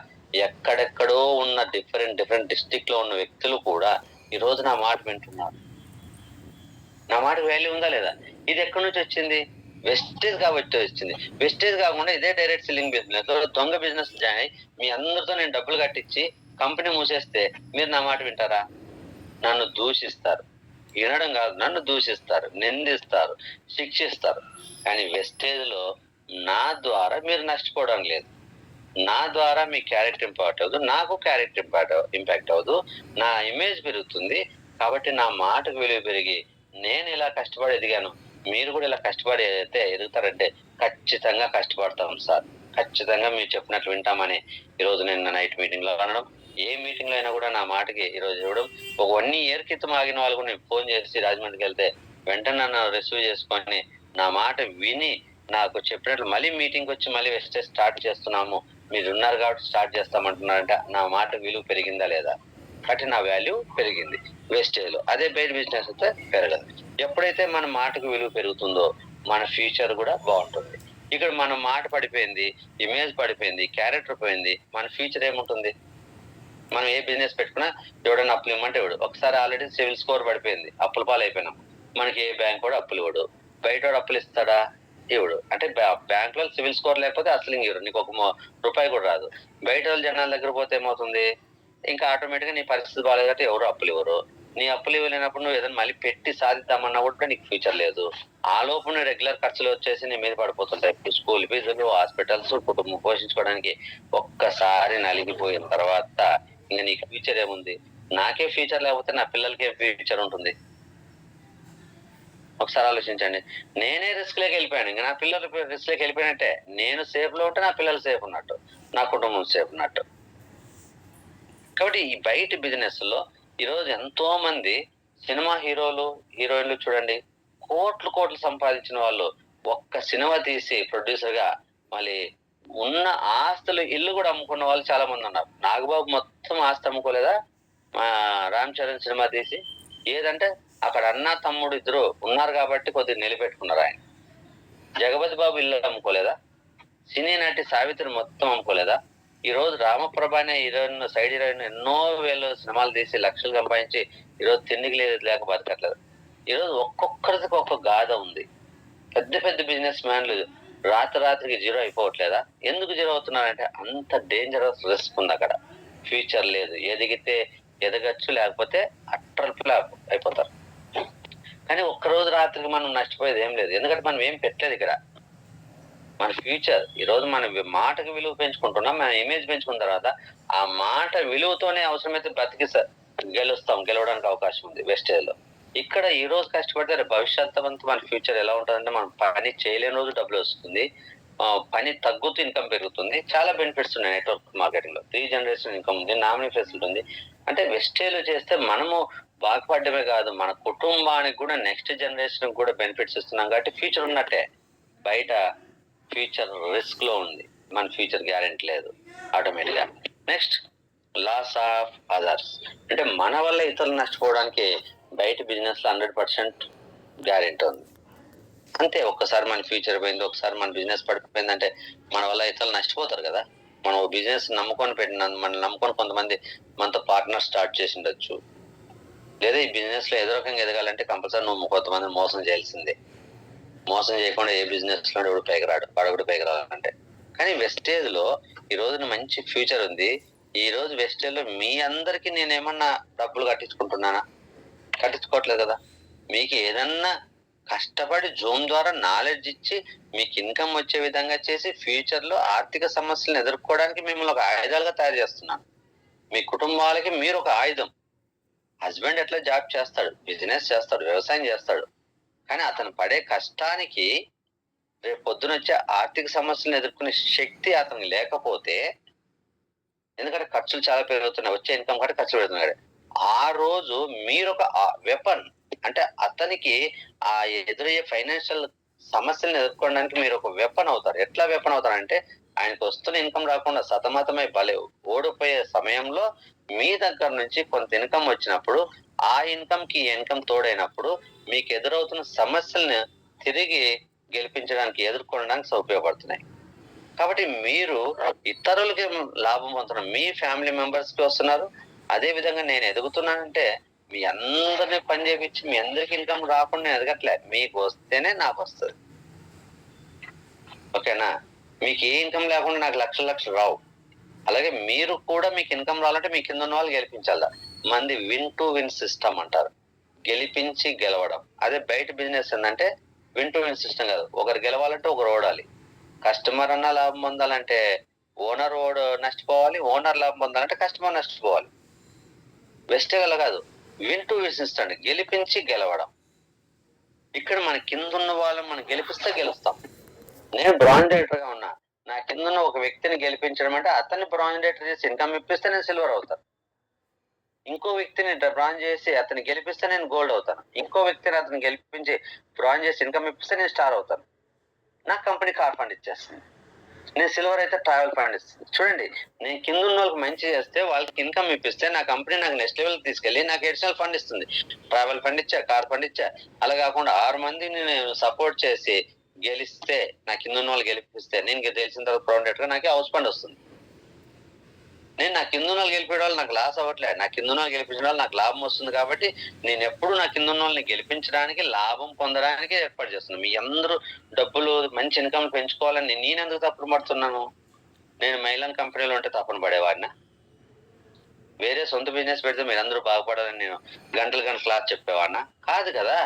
ఎక్కడెక్కడో ఉన్న డిఫరెంట్ డిస్ట్రిక్ట్ లో ఉన్న వ్యక్తులు కూడా ఈ రోజు నా మాట వింటున్నారు. నా మాటకు వాల్యూ ఉందా లేదా? ఇది ఎక్కడి నుంచి వచ్చింది? వెస్టేజ్ కాబట్టి వచ్చింది. వెస్టేజ్ కాకుండా ఇదే డైరెక్ట్ సెల్లింగ్ బిజినెస్, దొంగ బిజినెస్ జాయిన్ అయ్యి మీ అందరితో నేను డబ్బులు కట్టించి కంపెనీ మూసేస్తే మీరు నా మాట వింటారా? నన్ను దూషిస్తారు, వినడం కాదు, నన్ను దూషిస్తారు, నిందిస్తారు, శిక్షిస్తారు. కానీ వెస్టేజ్ లో నా ద్వారా మీరు నష్టపోవడం లేదు, నా ద్వారా మీ క్యారెక్టర్ ఇంపాక్ట్ అవ్వదు, నాకు క్యారెక్టర్ ఇంపాక్ట్ అవ్వదు, నా ఇమేజ్ పెరుగుతుంది. కాబట్టి నా మాటకు విలువ పెరిగి నేను ఇలా కష్టపడి ఎదిగాను, మీరు కూడా ఇలా కష్టపడి అయితే ఎదుగుతారంటే ఖచ్చితంగా కష్టపడతాం సార్, ఖచ్చితంగా మీరు చెప్పినట్లు వింటామని ఈరోజు నేను నైట్ మీటింగ్ లో అనడం, ఏ మీటింగ్ లో అయినా కూడా నా మాటకి ఈరోజు ఇవ్వడం. ఒక 1 year క్రితం ఆగిన వాళ్ళు కూడా నేను ఫోన్ చేసి రాజమండ్రికి వెళ్తే వెంటనే నన్ను రిసీవ్ చేసుకొని నా మాట విని నాకు చెప్పినట్లు మళ్ళీ మీటింగ్ వచ్చి మళ్ళీ వెస్టేజ్ స్టార్ట్ చేస్తున్నాము, మీరు ఉన్నారు కాబట్టి స్టార్ట్ చేస్తామంటున్నారంటే నా మాట విలువ పెరిగిందా లేదా? కాబట్టి నా వాల్యూ పెరిగింది వెస్టేజ్ లో. అదే బయట బిజినెస్ అయితే పెరగదు. ఎప్పుడైతే మన మాటకు విలువ పెరుగుతుందో మన ఫ్యూచర్ కూడా బాగుంటుంది. ఇక్కడ మన మాట పడిపోయింది, ఇమేజ్ పడిపోయింది, క్యారెక్టర్ పోయింది, మన ఫ్యూచర్ ఏముంటుంది? మనం ఏ బిజినెస్ పెట్టుకున్నా ఎవడన్నా అప్పులు ఇవ్వమంటే ఇవ్వడు. ఒకసారి ఆల్రెడీ సివిల్ స్కోర్ పడిపోయింది, అప్పుల పాలు అయిపోయినాం. మనకి ఏ బ్యాంక్ కూడా అప్పులు ఇవ్వడు. బయట వాడు అప్పులు ఇస్తాడా? ఇవ్వడు. అంటే బ్యాంక్ లో సివిల్ స్కోర్ లేకపోతే అసలు ఇవ్వరు, నీకు 1 రూపాయి కూడా రాదు. బయట వాళ్ళ జనాల దగ్గర పోతే ఏమవుతుంది? ఇంకా ఆటోమేటిక్ గా నీ పరిస్థితి బాగాలేదంటే ఎవరు అప్పులు ఇవ్వరు. నీ అప్పులు ఇవ్వలేనప్పుడు నువ్వు ఏదైనా మళ్ళీ పెట్టి సాధిద్దామన్నా కూడా నీకు ఫ్యూచర్ లేదు. ఆ లోపు రెగ్యులర్ ఖర్చులు వచ్చేసి నీ మీద పడిపోతుంటాయి. స్కూల్ ఫీజులు, హాస్పిటల్స్, కుటుంబం పోషించుకోవడానికి ఒక్కసారి నలిగిపోయిన తర్వాత ఇంకా నీకు ఫ్యూచర్ ఏముంది? నాకే ఫ్యూచర్ లేకపోతే నా పిల్లలకి ఏం ఫ్యూచర్ ఉంటుంది? ఒకసారి ఆలోచించండి. నేనే రిస్క్ లోకి వెళ్ళిపోయాను, ఇంకా నా పిల్లలు రిస్క్ లోకి వెళ్ళిపోయినట్టే. నేను సేఫ్ లో ఉంటే నా పిల్లలు సేఫ్ ఉన్నట్టు, నా కుటుంబం సేఫ్ ఉన్నట్టు. కాబట్టి ఈ బయట బిజినెస్ లో ఈరోజు ఎంతో మంది సినిమా హీరోలు, హీరోయిన్లు చూడండి, కోట్లు సంపాదించిన వాళ్ళు ఒక్క సినిమా తీసి ప్రొడ్యూసర్ గా మళ్ళీ ఉన్న ఆస్తులు, ఇల్లు కూడా అమ్ముకున్న వాళ్ళు చాలా మంది ఉన్నారు. నాగబాబు మొత్తం ఆస్తి అమ్ముకోలేదా? రామ్ చరణ్ సినిమా తీసి ఏదంటే అక్కడ అన్న తమ్ముడు ఇద్దరు ఉన్నారు కాబట్టి కొద్దిగా నిలబెట్టుకున్నారు ఆయన. జగపతి బాబు ఇల్లు అమ్ముకోలేదా? సినీ నటి సావిత్రి మొత్తం అమ్ముకోలేదా? ఈ రోజు రామప్రభ అనే హీరోయిన్, సైడ్ హీరోయిన్ ఎన్నో వేలు సినిమాలు తీసి లక్షలు సంపాదించి ఈరోజు తిండికి లేక బతకట్లేదు. ఈరోజు ఒక్కొక్కరికి ఒక్కొక్క గాథ ఉంది. పెద్ద పెద్ద బిజినెస్ మ్యాన్లు రాత్రికి జీరో అయిపోవట్లేదా? ఎందుకు జీరో అవుతున్నారంటే అంత డేంజరస్ రిస్క్ ఉంది అక్కడ. ఫ్యూచర్ లేదు. ఎదిగితే ఎదగచ్చు, లేకపోతే అట్టర్ ఫ్లాప్ అయిపోతారు. కానీ ఒక్కరోజు రాత్రికి మనం నష్టపోయేది ఏం లేదు. ఎందుకంటే మనం ఏం పెట్టలేదు ఇక్కడ. మన ఫ్యూచర్ ఈ రోజు మన మాటకు విలువ పెంచుకుంటున్నాం. మన ఇమేజ్ పెంచుకున్న తర్వాత ఆ మాట విలువతోనే అవసరమైతే గెలవడానికి అవకాశం ఉంది వెస్టేజ్ లో. ఇక్కడ ఈ రోజు కష్టపడితే రేపు భవిష్యత్తు అంతా మన ఫ్యూచర్ ఎలా ఉంటుందంటే, మనం పని చేయలేని రోజు డబ్బులు వస్తుంది, పని తగ్గుతూ ఇన్కమ్ పెరుగుతుంది. చాలా బెనిఫిట్స్ ఉన్నాయి నెట్వర్క్ మార్కెటింగ్ లో. 3 జనరేషన్ ఇన్కమ్ ఉంది, నామినీ ఫెసిలిటీ ఉంది. అంటే వెస్టేజ్ చేస్తే మనము బాగుపడమే కాదు, మన కుటుంబానికి కూడా నెక్స్ట్ జనరేషన్ కూడా బెనిఫిట్స్ ఇస్తున్నాం కాబట్టి ఫ్యూచర్ ఉన్నట్టే. బయట ఫ్యూచర్ రిస్క్ లో ఉంది, మన ఫ్యూచర్ గ్యారెంటీ లేదు ఆటోమేటిక్ గా. నెక్స్ట్ లాస్ ఆఫ్ అదర్స్, అంటే మన వల్ల ఇతరులు నష్టపోవడానికి బయట బిజినెస్ లో 100% గ్యారెంటీ ఉంది. అంతే, ఒక్కసారి మన ఫ్యూచర్ పోయింది, ఒకసారి మన బిజినెస్ పడిపోయిందంటే మన వల్ల ఇతరులు నష్టపోతారు కదా. మనం బిజినెస్ నమ్ముకొని మనం నమ్ముకొని కొంతమంది మనతో పార్ట్నర్ స్టార్ట్ చేసి ఉండొచ్చు, లేదా ఈ బిజినెస్ లో ఏదో రకంగా ఎదగాలంటే కంపల్సరీ నువ్వు కొంతమంది మోసం చేయాల్సిందే. మోసం చేయకుండా ఏ బిజినెస్ లో ఎవడు పైకి రాడు, పడగడు పైకి రావాలంటే. కానీ వెస్టేజ్ లో ఈ రోజున మంచి ఫ్యూచర్ ఉంది. ఈ రోజు వెస్టేజ్ లో మీ అందరికి నేనేమన్నా డబ్బులు కట్టించుకుంటున్నానా? కట్టించుకోవట్లేదు కదా. మీకు ఏదన్నా కష్టపడి జూమ్ ద్వారా నాలెడ్జ్ ఇచ్చి మీకు ఇన్కమ్ వచ్చే విధంగా చేసి ఫ్యూచర్ లో ఆర్థిక సమస్యలను ఎదుర్కోవడానికి మిమ్మల్ని ఒక ఆయుధాలుగా తయారు చేస్తున్నాను. మీ కుటుంబాలకి మీరు ఒక ఆయుధం. హస్బెండ్ ఎట్లా జాబ్ చేస్తాడు, బిజినెస్ చేస్తాడు, వ్యవసాయం చేస్తాడు, కానీ అతను పడే కష్టానికి రేపు పొద్దున వచ్చే ఆర్థిక సమస్యలను ఎదుర్కొనే శక్తి అతనికి లేకపోతే, ఎందుకంటే ఖర్చులు చాలా పెరుగుతున్నాయి, వచ్చే ఇన్కమ్ కంటే ఖర్చు పెడుతున్నాడు, ఆ రోజు మీరు ఒక వెపన్, అంటే అతనికి ఆ ఎదురయ్యే ఫైనాన్షియల్ సమస్యలను ఎదుర్కోవడానికి మీరు ఒక వెపన్ అవుతారు. ఎట్లా వెపన్ అవుతారంటే, ఆయనకు వస్తున్న ఇన్కమ్ రాకుండా సతమతమై ఓడిపోయే సమయంలో మీ దగ్గర నుంచి కొంత ఇన్కమ్ వచ్చినప్పుడు, ఆ ఇన్కమ్ కి ఇన్కమ్ తోడైనప్పుడు మీకు ఎదురవుతున్న సమస్యలను తిరిగి గెలిపించడానికి, ఎదుర్కొనడానికి ఉపయోగపడుతున్నాయి. కాబట్టి మీరు ఇతరులకి లాభం పొందుతున్నారు, మీ ఫ్యామిలీ మెంబర్స్ కి వస్తున్నారు. అదే విధంగా నేను ఎదుగుతున్నానంటే మీ అందరినీ పని చేపించి మీ అందరికి ఇన్కమ్ రాకుండా నేను ఎదగట్లే. మీకు వస్తేనే నాకు వస్తుంది. ఓకేనా? మీకు ఏ ఇన్కమ్ లేకుండా నాకు లక్షలు రావు. అలాగే మీరు కూడా మీకు ఇన్కమ్ రావాలంటే మీ కింద ఉన్న వాళ్ళు గెలిపించాలి. మంది విన్ టు విన్ సిస్టమ్ అంటారు, గెలిపించి గెలవడం. అదే బయట బిజినెస్ ఏంటంటే విన్ టు విన్ సిస్టమ్ కాదు. ఒకరు గెలవాలంటే ఒకరు ఓడాలి. కస్టమర్ అన్న లాభం పొందాలంటే ఓనర్ నష్టపోవాలి, ఓనర్ లాభం పొందాలంటే కస్టమర్ నష్టపోవాలి. వెస్టేజ్ కాదు, విన్ టు విన్ సిస్టమ్, గెలిపించి గెలవడం. ఇక్కడ మన కింద ఉన్న వాళ్ళని మనం గెలిపిస్తే గెలుస్తాం. నేను బ్రాంజ్ డైరెక్టర్ గా ఉన్నా, నా కింద ఉన్న ఒక వ్యక్తిని గెలిపించడం అంటే అతన్ని బ్రాంజ్ డైరెక్టర్ చేసి ఇన్కమ్ ఇప్పిస్తే నేను సిల్వర్ అవుతాను. ఇంకో వ్యక్తిని బ్రాంజ్ చేసి అతన్ని గెలిపిస్తే నేను గోల్డ్ అవుతాను. ఇంకో వ్యక్తిని అతను గెలిపించి బ్రాంజ్ చేసి ఇన్కమ్ ఇప్పిస్తే నేను స్టార్ అవుతాను. నా కంపెనీ కార్ ఫండ్ ఇచ్చేస్తుంది. నేను సిల్వర్ అయితే ట్రావెల్ ఫండ్ ఇస్తుంది. చూడండి, నేను కింద ఉన్న వాళ్ళకి మంచి చేస్తే వాళ్ళకి ఇన్కమ్ ఇప్పిస్తే నా కంపెనీ నాకు నెక్స్ట్ లెవెల్ తీసుకెళ్లి నాకు అడిషనల్ ఫండ్ ఇస్తుంది. ట్రావెల్ ఫండ్ ఇచ్చా, కార్ ఫండ్ ఇచ్చా. అలా కాకుండా 6 మందిని నేను సపోర్ట్ చేసి గెలిస్తే, నా కింద ఉన్న వాళ్ళు గెలిపిస్తే, నేను తెలిసిన తర్వాత ప్రౌండెట్ గా నాకు హౌస్ ఫండ్ వస్తుంది. నేను నా కింద ఉన్న వాళ్ళు గెలిపే వాళ్ళు నాకు లాస్ అవ్వట్లేదు, నా కింద ఉన్న వాళ్ళు గెలిపించిన వాళ్ళు నాకు లాభం వస్తుంది. కాబట్టి నేను ఎప్పుడు నా కింద ఉన్న వాళ్ళని గెలిపించడానికి, లాభం పొందడానికి ఏర్పాటు చేస్తున్నాను. మీ అందరూ డబ్బులు మంచి ఇన్కమ్ పెంచుకోవాలని నేను ఎందుకు తప్పులు పడుతున్నాను? నేను మైలాన్ కంపెనీలో ఉంటే తప్పన పడేవాడినా? వేరే సొంత బిజినెస్ పెడితే మీరందరూ బాగుపడాలని నేను గంటలు క్లాస్ చెప్పేవాడినా? కాదు కదా.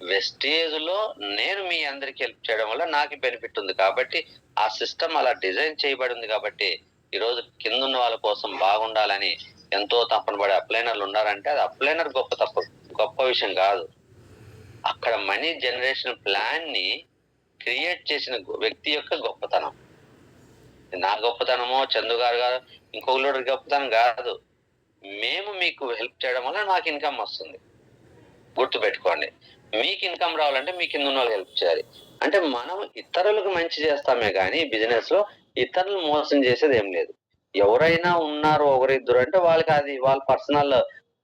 వెస్టేజ్ లో నేను మీ అందరికి హెల్ప్ చేయడం వల్ల నాకు బెనిఫిట్ ఉంది కాబట్టి, ఆ సిస్టమ్ అలా డిజైన్ చేయబడి ఉంది కాబట్టి ఈ రోజు కింద ఉన్న వాళ్ళ కోసం బాగుండాలని ఎంతో తప్పన పడే అప్లైనర్లు ఉన్నారంటే అది అప్లైనర్ గొప్ప విషయం కాదు. అక్కడ మనీ జనరేషన్ ప్లాన్ ని క్రియేట్ చేసిన వ్యక్తి యొక్క గొప్పతనం. నా గొప్పతనమో, చందు గారు ఇంకొకరు గొప్పతనం కాదు. మేము మీకు హెల్ప్ చేయడం వల్ల నాకు ఇన్కమ్ వస్తుంది. గుర్తు పెట్టుకోండి, మీకు ఇన్కమ్ రావాలంటే మీ కింద ఉన్న వాళ్ళకి హెల్ప్ చేయాలి. అంటే మనం ఇతరులకు మంచి చేస్తామే కానీ బిజినెస్ లో ఇతరులు మోసం చేసేది ఏం లేదు. ఎవరైనా ఉన్నారు ఒకరిద్దరు అంటే వాళ్ళకి అది వాళ్ళ పర్సనల్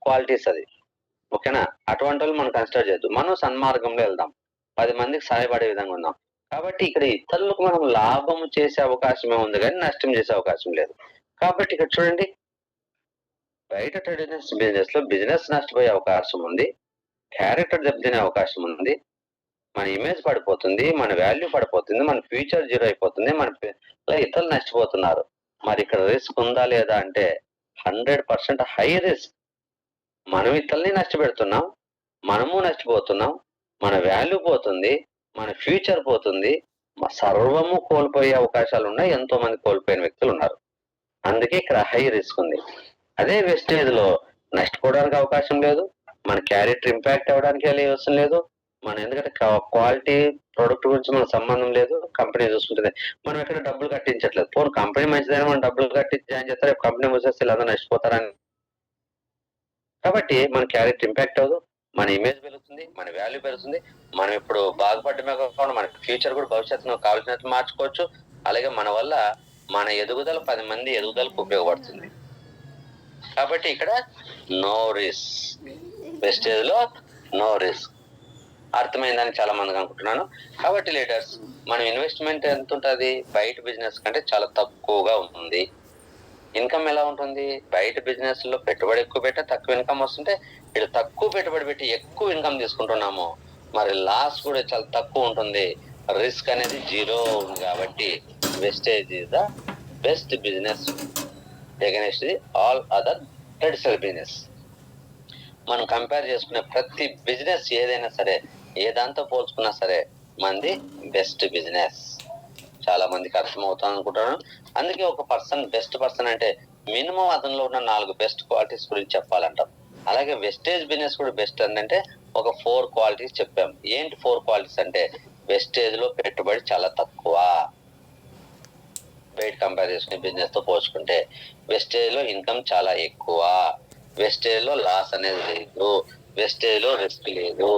క్వాలిటీస్ అది. ఓకేనా? అటువంటి వాళ్ళు మనం కన్సిడర్ చేయొద్దు. మనం సన్మార్గంలో వెళ్దాం, 10 మందికి సహాయపడే విధంగా ఉందాం. కాబట్టి ఇక్కడ ఇతరులకు మనం లాభం చేసే అవకాశమే ఉంది కానీ నష్టం చేసే అవకాశం లేదు. కాబట్టి ఇక్కడ చూడండి, బయట ట్రెడిషనల్ బిజినెస్ లో బిజినెస్ నష్టపోయే అవకాశం ఉంది, క్యారెక్టర్ దెబ్బతినే అవకాశం ఉంది, మన ఇమేజ్ పడిపోతుంది, మన వాల్యూ పడిపోతుంది, మన ఫ్యూచర్ జీరో అయిపోతుంది, ఇతరులు నష్టపోతున్నారు. మరి ఇక్కడ రిస్క్ ఉందా లేదా అంటే 100% హై రిస్క్. మనం ఇతరుల్ని నష్టపెడుతున్నాం, మనము నష్టపోతున్నాం, మన వాల్యూ పోతుంది, మన ఫ్యూచర్ పోతుంది, సర్వము కోల్పోయే అవకాశాలు ఉన్నాయి. ఎంతో మంది కోల్పోయిన వ్యక్తులు ఉన్నారు. అందుకే ఇక్కడ హై రిస్క్ ఉంది. అదే వెస్టేజ్ లో నష్టపోవడానికి అవకాశం లేదు, మన క్యారెక్టర్ ఇంపాక్ట్ అవ్వడానికి అవసరం లేదు, మన ఎందుకంటే క్వాలిటీ ప్రొడక్ట్ గురించి మనకు సంబంధం లేదు, కంపెనీ చూసుకుంటుంది. మనం ఎక్కడ డబ్బులు కట్టించట్లేదు. పోనీ కంపెనీ మంచిదైనా మనం డబ్బులు కట్టి జాయిన్ చేస్తారు, కంపెనీ మూసేస్తే అందరూ నష్టపోతారని. కాబట్టి మన క్యారెక్టర్ ఇంపాక్ట్ అవ్వదు, మన ఇమేజ్ పెరుగుతుంది, మన వాల్యూ పెరుగుతుంది. మనం ఇప్పుడు బాగుపడమే కాకుండా మన ఫ్యూచర్ కూడా భవిష్యత్తులో కావాల్సినట్టు మార్చుకోవచ్చు. అలాగే మన వల్ల మన ఎదుగుదల 10 మంది ఎదుగుదలకు ఉపయోగపడుతుంది. కాబట్టి ఇక్కడ నో రిస్క్, వెస్టేజ్ లో నో రిస్క్. అర్థమైందని చాలా మందికి అనుకుంటున్నాను. కాబట్టి లీడర్స్, మన ఇన్వెస్ట్మెంట్ ఎంత ఉంటుంది? బయట బిజినెస్ కంటే చాలా తక్కువగా ఉంటుంది. ఇన్కమ్ ఎలా ఉంటుంది? బయట బిజినెస్ లో పెట్టుబడి ఎక్కువ పెట్టే తక్కువ ఇన్కమ్ వస్తుంటే, ఇక్కడ తక్కువ పెట్టుబడి పెట్టి ఎక్కువ ఇన్కమ్ తీసుకుంటున్నాము, మరి లాస్ కూడా చాలా తక్కువ ఉంటుంది. రిస్క్ అనేది జీరో ఉంది. కాబట్టి wastage is the best business against all other traditional business. మనం కంపేర్ చేసుకునే ప్రతి బిజినెస్ ఏదైనా సరే, ఏ దాంతో పోల్చుకున్నా సరే, మనది బెస్ట్ బిజినెస్. చాలా మందికి అర్థమవుతాను అనుకుంటున్నాను. అందుకే ఒక పర్సన్ బెస్ట్ పర్సన్ అంటే మినిమం అతనిలో ఉన్న 4 బెస్ట్ క్వాలిటీస్ గురించి చెప్పాలంటాం. అలాగే వెస్టేజ్ బిజినెస్ కూడా బెస్ట్ అంటే ఒక 4 క్వాలిటీస్ చెప్పాం. ఏంటి 4 క్వాలిటీస్ అంటే, వెస్టేజ్ లో పెట్టుబడి చాలా తక్కువ, బయట కంపేర్ చేసుకునే బిజినెస్ తో పోల్చుకుంటే. వెస్టేజ్ లో ఇన్కమ్ చాలా ఎక్కువ, వెస్టేజ్ లో లాస్ అనేది లేదు, వెస్టేజ్ లో రిస్క్ లేదు.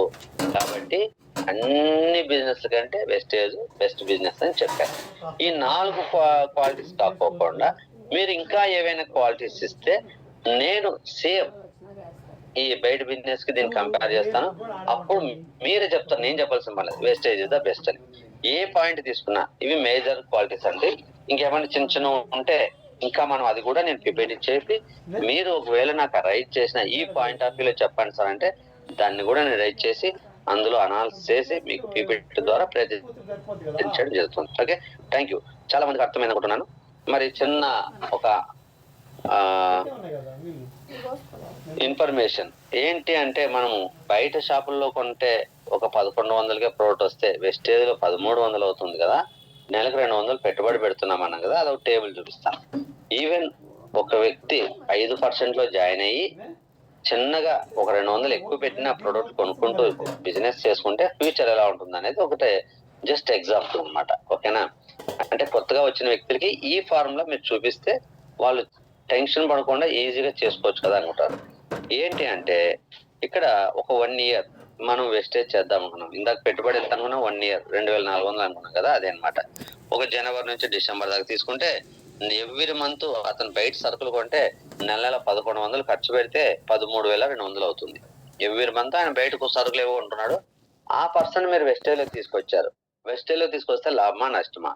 కాబట్టి అన్ని బిజినెస్ కంటే వెస్టేజ్ బెస్ట్ బిజినెస్ అని చెప్పారు. ఈ 4 క్వాలిటీస్ కాకోకుండా మీరు ఇంకా ఏవైనా క్వాలిటీస్ ఇస్తే నేను సేమ్ ఈ బయట బిజినెస్ కి దీన్ని కంపేర్ చేస్తాను. అప్పుడు మీరే చెప్తారు, నేను చెప్పాల్సిన పని లేదు, వెస్టేజ్ ఇస్ ద బెస్ట్ అని. ఏ పాయింట్ తీసుకున్నా ఇవి మేజర్ క్వాలిటీస్ అండి. ఇంకేమైనా చిన్న చిన్న ఉంటే ఇంకా మనం అది కూడా నేను పిపిటి చేసి, మీరు ఒకవేళ నాకు రైట్ చేసిన ఈ పాయింట్ ఆఫ్ వ్యూలో చెప్పండి సార్ అంటే దాన్ని కూడా నేను రైట్ చేసి అందులో అనాలిసిస్ చేసి మీకు పిపిటి ద్వారా ప్రయత్నించడం జరుగుతుంది. Okay, thank you. చాలా మందికి అర్థమైంది అనుకుంటున్నాను. మరి చిన్న ఒక ఇన్ఫర్మేషన్ ఏంటి అంటే, మనము బయట షాపుల్లో కొంటే ఒక 1100కే ప్రోడక్ట్ వస్తే వెస్టేజ్ లో 1300 అవుతుంది కదా. నెలకు 200 పెట్టుబడి పెడుతున్నాం అన్నాం కదా. అదొక టేబుల్ చూపిస్తాను. ఈవెన్ ఒక వ్యక్తి 5% లో జాయిన్ అయ్యి చిన్నగా ఒక 200 ఎక్కువ పెట్టిన ప్రోడక్ట్ కొనుక్కుంటూ బిజినెస్ చేసుకుంటే ఫ్యూచర్ ఎలా ఉంటుంది అనేది ఒకటే జస్ట్ ఎగ్జాంపుల్ అన్నమాట. ఓకేనా? అంటే కొత్తగా వచ్చిన వ్యక్తులకి ఈ ఫార్ములా మీరు చూపిస్తే వాళ్ళు టెన్షన్ పడకుండా ఈజీగా చేసుకోవచ్చు కదా అనుకుంటారు. ఏంటి అంటే, ఇక్కడ ఒక 1 ఇయర్ మనం వెస్టేజ్ చేద్దాం అనుకున్నాం. ఇందాక పెట్టుబడి ఎంత అనుకున్నాం? 1 ఇయర్ 2400 అనుకున్నాం కదా. అదే అనమాట. ఒక జనవరి నుంచి డిసెంబర్ దాకా తీసుకుంటే ఎవ్రీ మంత్ అతను బయట సరుకులు కొంటే నెల 1100 ఖర్చు పెడితే 13,200 అవుతుంది. ఎవ్రీ మంత్ ఆయన బయటకు సరుకులు ఏవో ఉంటున్నాడు. ఆ పర్సన్ మీరు వెస్టేజ్ లో తీసుకొచ్చారు. వెస్టేజ్ లో తీసుకొస్తే లాభమా నష్టమా?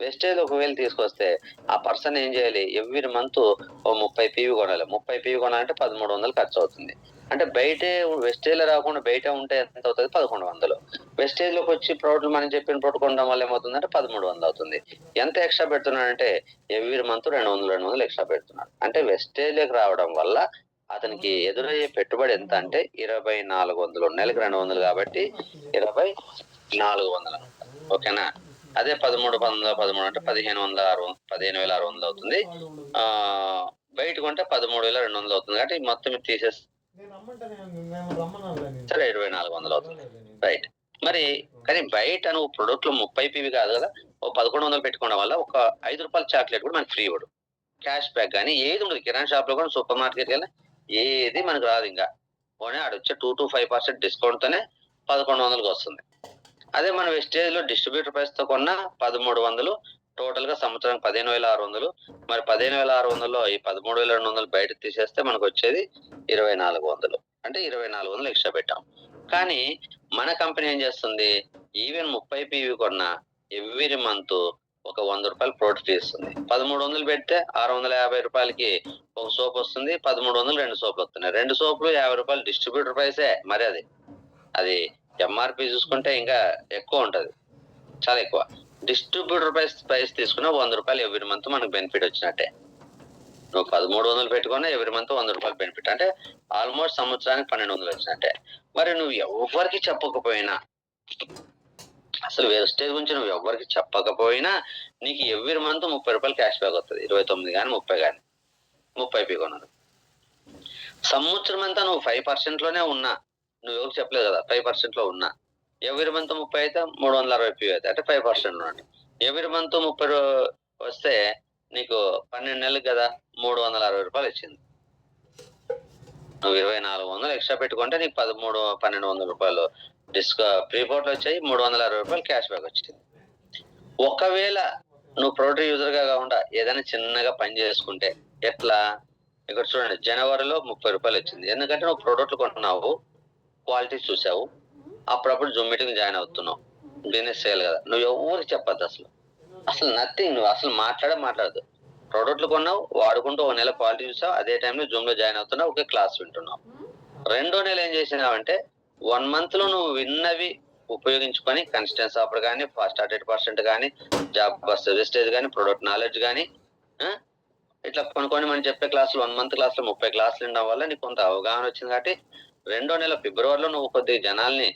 వెస్టేజ్ ఒకవేళ తీసుకొస్తే ఆ పర్సన్ ఏం చేయాలి? ఎవ్రీ మంత్ ఓ 30 పీవీ కొనాలి. 30 పీవీ కొనాలంటే 1300 ఖర్చు అవుతుంది. అంటే బయటే వెస్టేజ్ లో రాకుండా బయట ఉంటే ఎంత అవుతుంది? 1100. వెస్టేజ్ లోకి వచ్చి ప్రోడక్ట్ మనం చెప్పిన ప్రోడక్ట్ కొనడం వల్ల ఏమవుతుందంటే 1300 అవుతుంది. ఎంత ఎక్స్ట్రా పెడుతున్నాడంటే ఎవ్రీ మంత్ 200 ఎక్స్ట్రా పెడుతున్నాడు. అంటే వెస్టేజ్ లోకి రావడం వల్ల అతనికి ఎదురయ్యే పెట్టుబడి ఎంత అంటే 2400. నెలకు 200 కాబట్టి 2400. ఓకేనా? అదే 13 అంటే 15,600 అవుతుంది. బయట కొంటే 13,200 అవుతుంది. కాబట్టి మొత్తం తీసేస్తే 2,400 అవుతుంది. రైట్. మరి కానీ బయట నువ్వు ప్రొడక్ట్ లో 30 పీవీ కాదు కదా, ఓ 1100 పెట్టుకోవడం వల్ల ఒక ₹5 చాక్లెట్ కూడా మనకి ఫ్రీ ఇవ్వడు. క్యాష్ బ్యాక్ కానీ ఏది ఉండదు. కిరాణా షాప్ లో కూడా, సూపర్ మార్కెట్ కానీ ఏది మనకు రాదు. ఇంకా పోనీ ఆడొచ్చే 2-5% డిస్కౌంట్ తోనే 1100కి వస్తుంది. అదే మన వెస్టేజ్ లో డిస్ట్రిబ్యూటర్ ప్రైస్ తో కొన్న 1300, టోటల్ గా సంవత్సరం 15,600. మరి 15,600లో ఈ 13,200 బయట తీసేస్తే మనకు వచ్చేది 2,400. అంటే 2,400 ఎక్స్ట్రా పెట్టాం. కానీ మన కంపెనీ ఏం చేస్తుంది? ఈవెన్ 30 పీవీ కొన్న ఎవ్రీ మంత్ ఒక 100 రూపాయలు ప్రోడక్ట్ ఇస్తుంది. 1300 పెడితే 650 రూపాయలకి ఒక సోప్ వస్తుంది. 1300 2 సోపులు వస్తున్నాయి. 2 సోపులు 50 రూపాయలు డిస్ట్రిబ్యూటర్ ప్రైసే. మరి అది ఎంఆర్పి చూసుకుంటే ఇంకా ఎక్కువ ఉంటది, చాలా ఎక్కువ. డిస్ట్రిబ్యూటర్ ప్రైస్ తీసుకున్న 100 రూపాయలు ఎవ్రీ మంత్ మనకు బెనిఫిట్ వచ్చినట్టే. నువ్వు 1300 పెట్టుకున్నా ఎవ్రీ మంత్ 100 రూపాయలు బెనిఫిట్, అంటే ఆల్మోస్ట్ సంవత్సరానికి 1200 వచ్చినట్టే. మరి నువ్వు ఎవరికి చెప్పకపోయినా, అసలు వేస్టేజ్ గురించి నువ్వు ఎవరికి చెప్పకపోయినా నీకు ఎవ్రీ మంత్ 30 రూపాయలు క్యాష్ బ్యాక్ వస్తుంది. 29 కానీ 30 కానీ 30 కొనరు. సంవత్సరం అంతా నువ్వు 5% లోనే ఉన్నా, నువ్వు ఎవరికి చెప్పలేదు కదా, 5% లో ఉన్నా ఎవ్రీ మంత్ 30 అయితే 360 అయితే అంటే 5% ఉన్నట్టు. ఎవ్రీ మంత్ 30 వస్తే నీకు 12 నెలలకు కదా 360 రూపాయలు వచ్చింది. నువ్వు 2400 ఎక్స్ట్రా పెట్టుకుంటే నీకు 1200 రూపాయలు ప్రీపోర్ట్లు వచ్చాయి, 360 రూపాయలు క్యాష్ బ్యాక్ వచ్చింది. ఒకవేళ నువ్వు ప్రోడక్ట్ యూజర్ గా కాకుండా ఏదైనా చిన్నగా పని చేసుకుంటే ఎట్లా, ఇక్కడ చూడండి, జనవరిలో 30 రూపాయలు వచ్చింది. ఎందుకంటే నువ్వు ప్రోడక్ట్లు కొంటున్నావు, క్వాలిటీ చూసావు, అప్పుడప్పుడు జూమ్ మీటింగ్ జాయిన్ అవుతున్నావు, బిజినెస్ చేయాలి కదా. నువ్వు ఎవరికి చెప్పద్దు, అసలు నథింగ్. నువ్వు అసలు మాట్లాడదు. ప్రోడక్ట్లు కొన్నావు, వాడుకుంటూ 1 నెల క్వాలిటీ చూసావు, అదే టైంలో జూమ్ లో జాయిన్ అవుతున్నావు, ఒకే క్లాస్ వింటున్నావు. 2వ నెల ఏం చేసినావంటే 1 మంత్ లో నువ్వు విన్నవి ఉపయోగించుకొని కన్సిస్టెన్స్ ఆఫర్ కానీ, ఫాస్ట్ 8% కానీ, జాబ్ సజెస్టేజ్ కానీ, ప్రొడక్ట్ నాలెడ్జ్ కానీ, ఇట్లా కొన్ని మనం చెప్పే క్లాసులు 1 మంత్ క్లాసులు 30 క్లాసులు ఉండడం వల్ల నీకు కొంత అవగాహన వచ్చింది. కాబట్టి 2వ నెల ఫిబ్రవరిలో నువ్వు కొద్దిగా జనాల్ని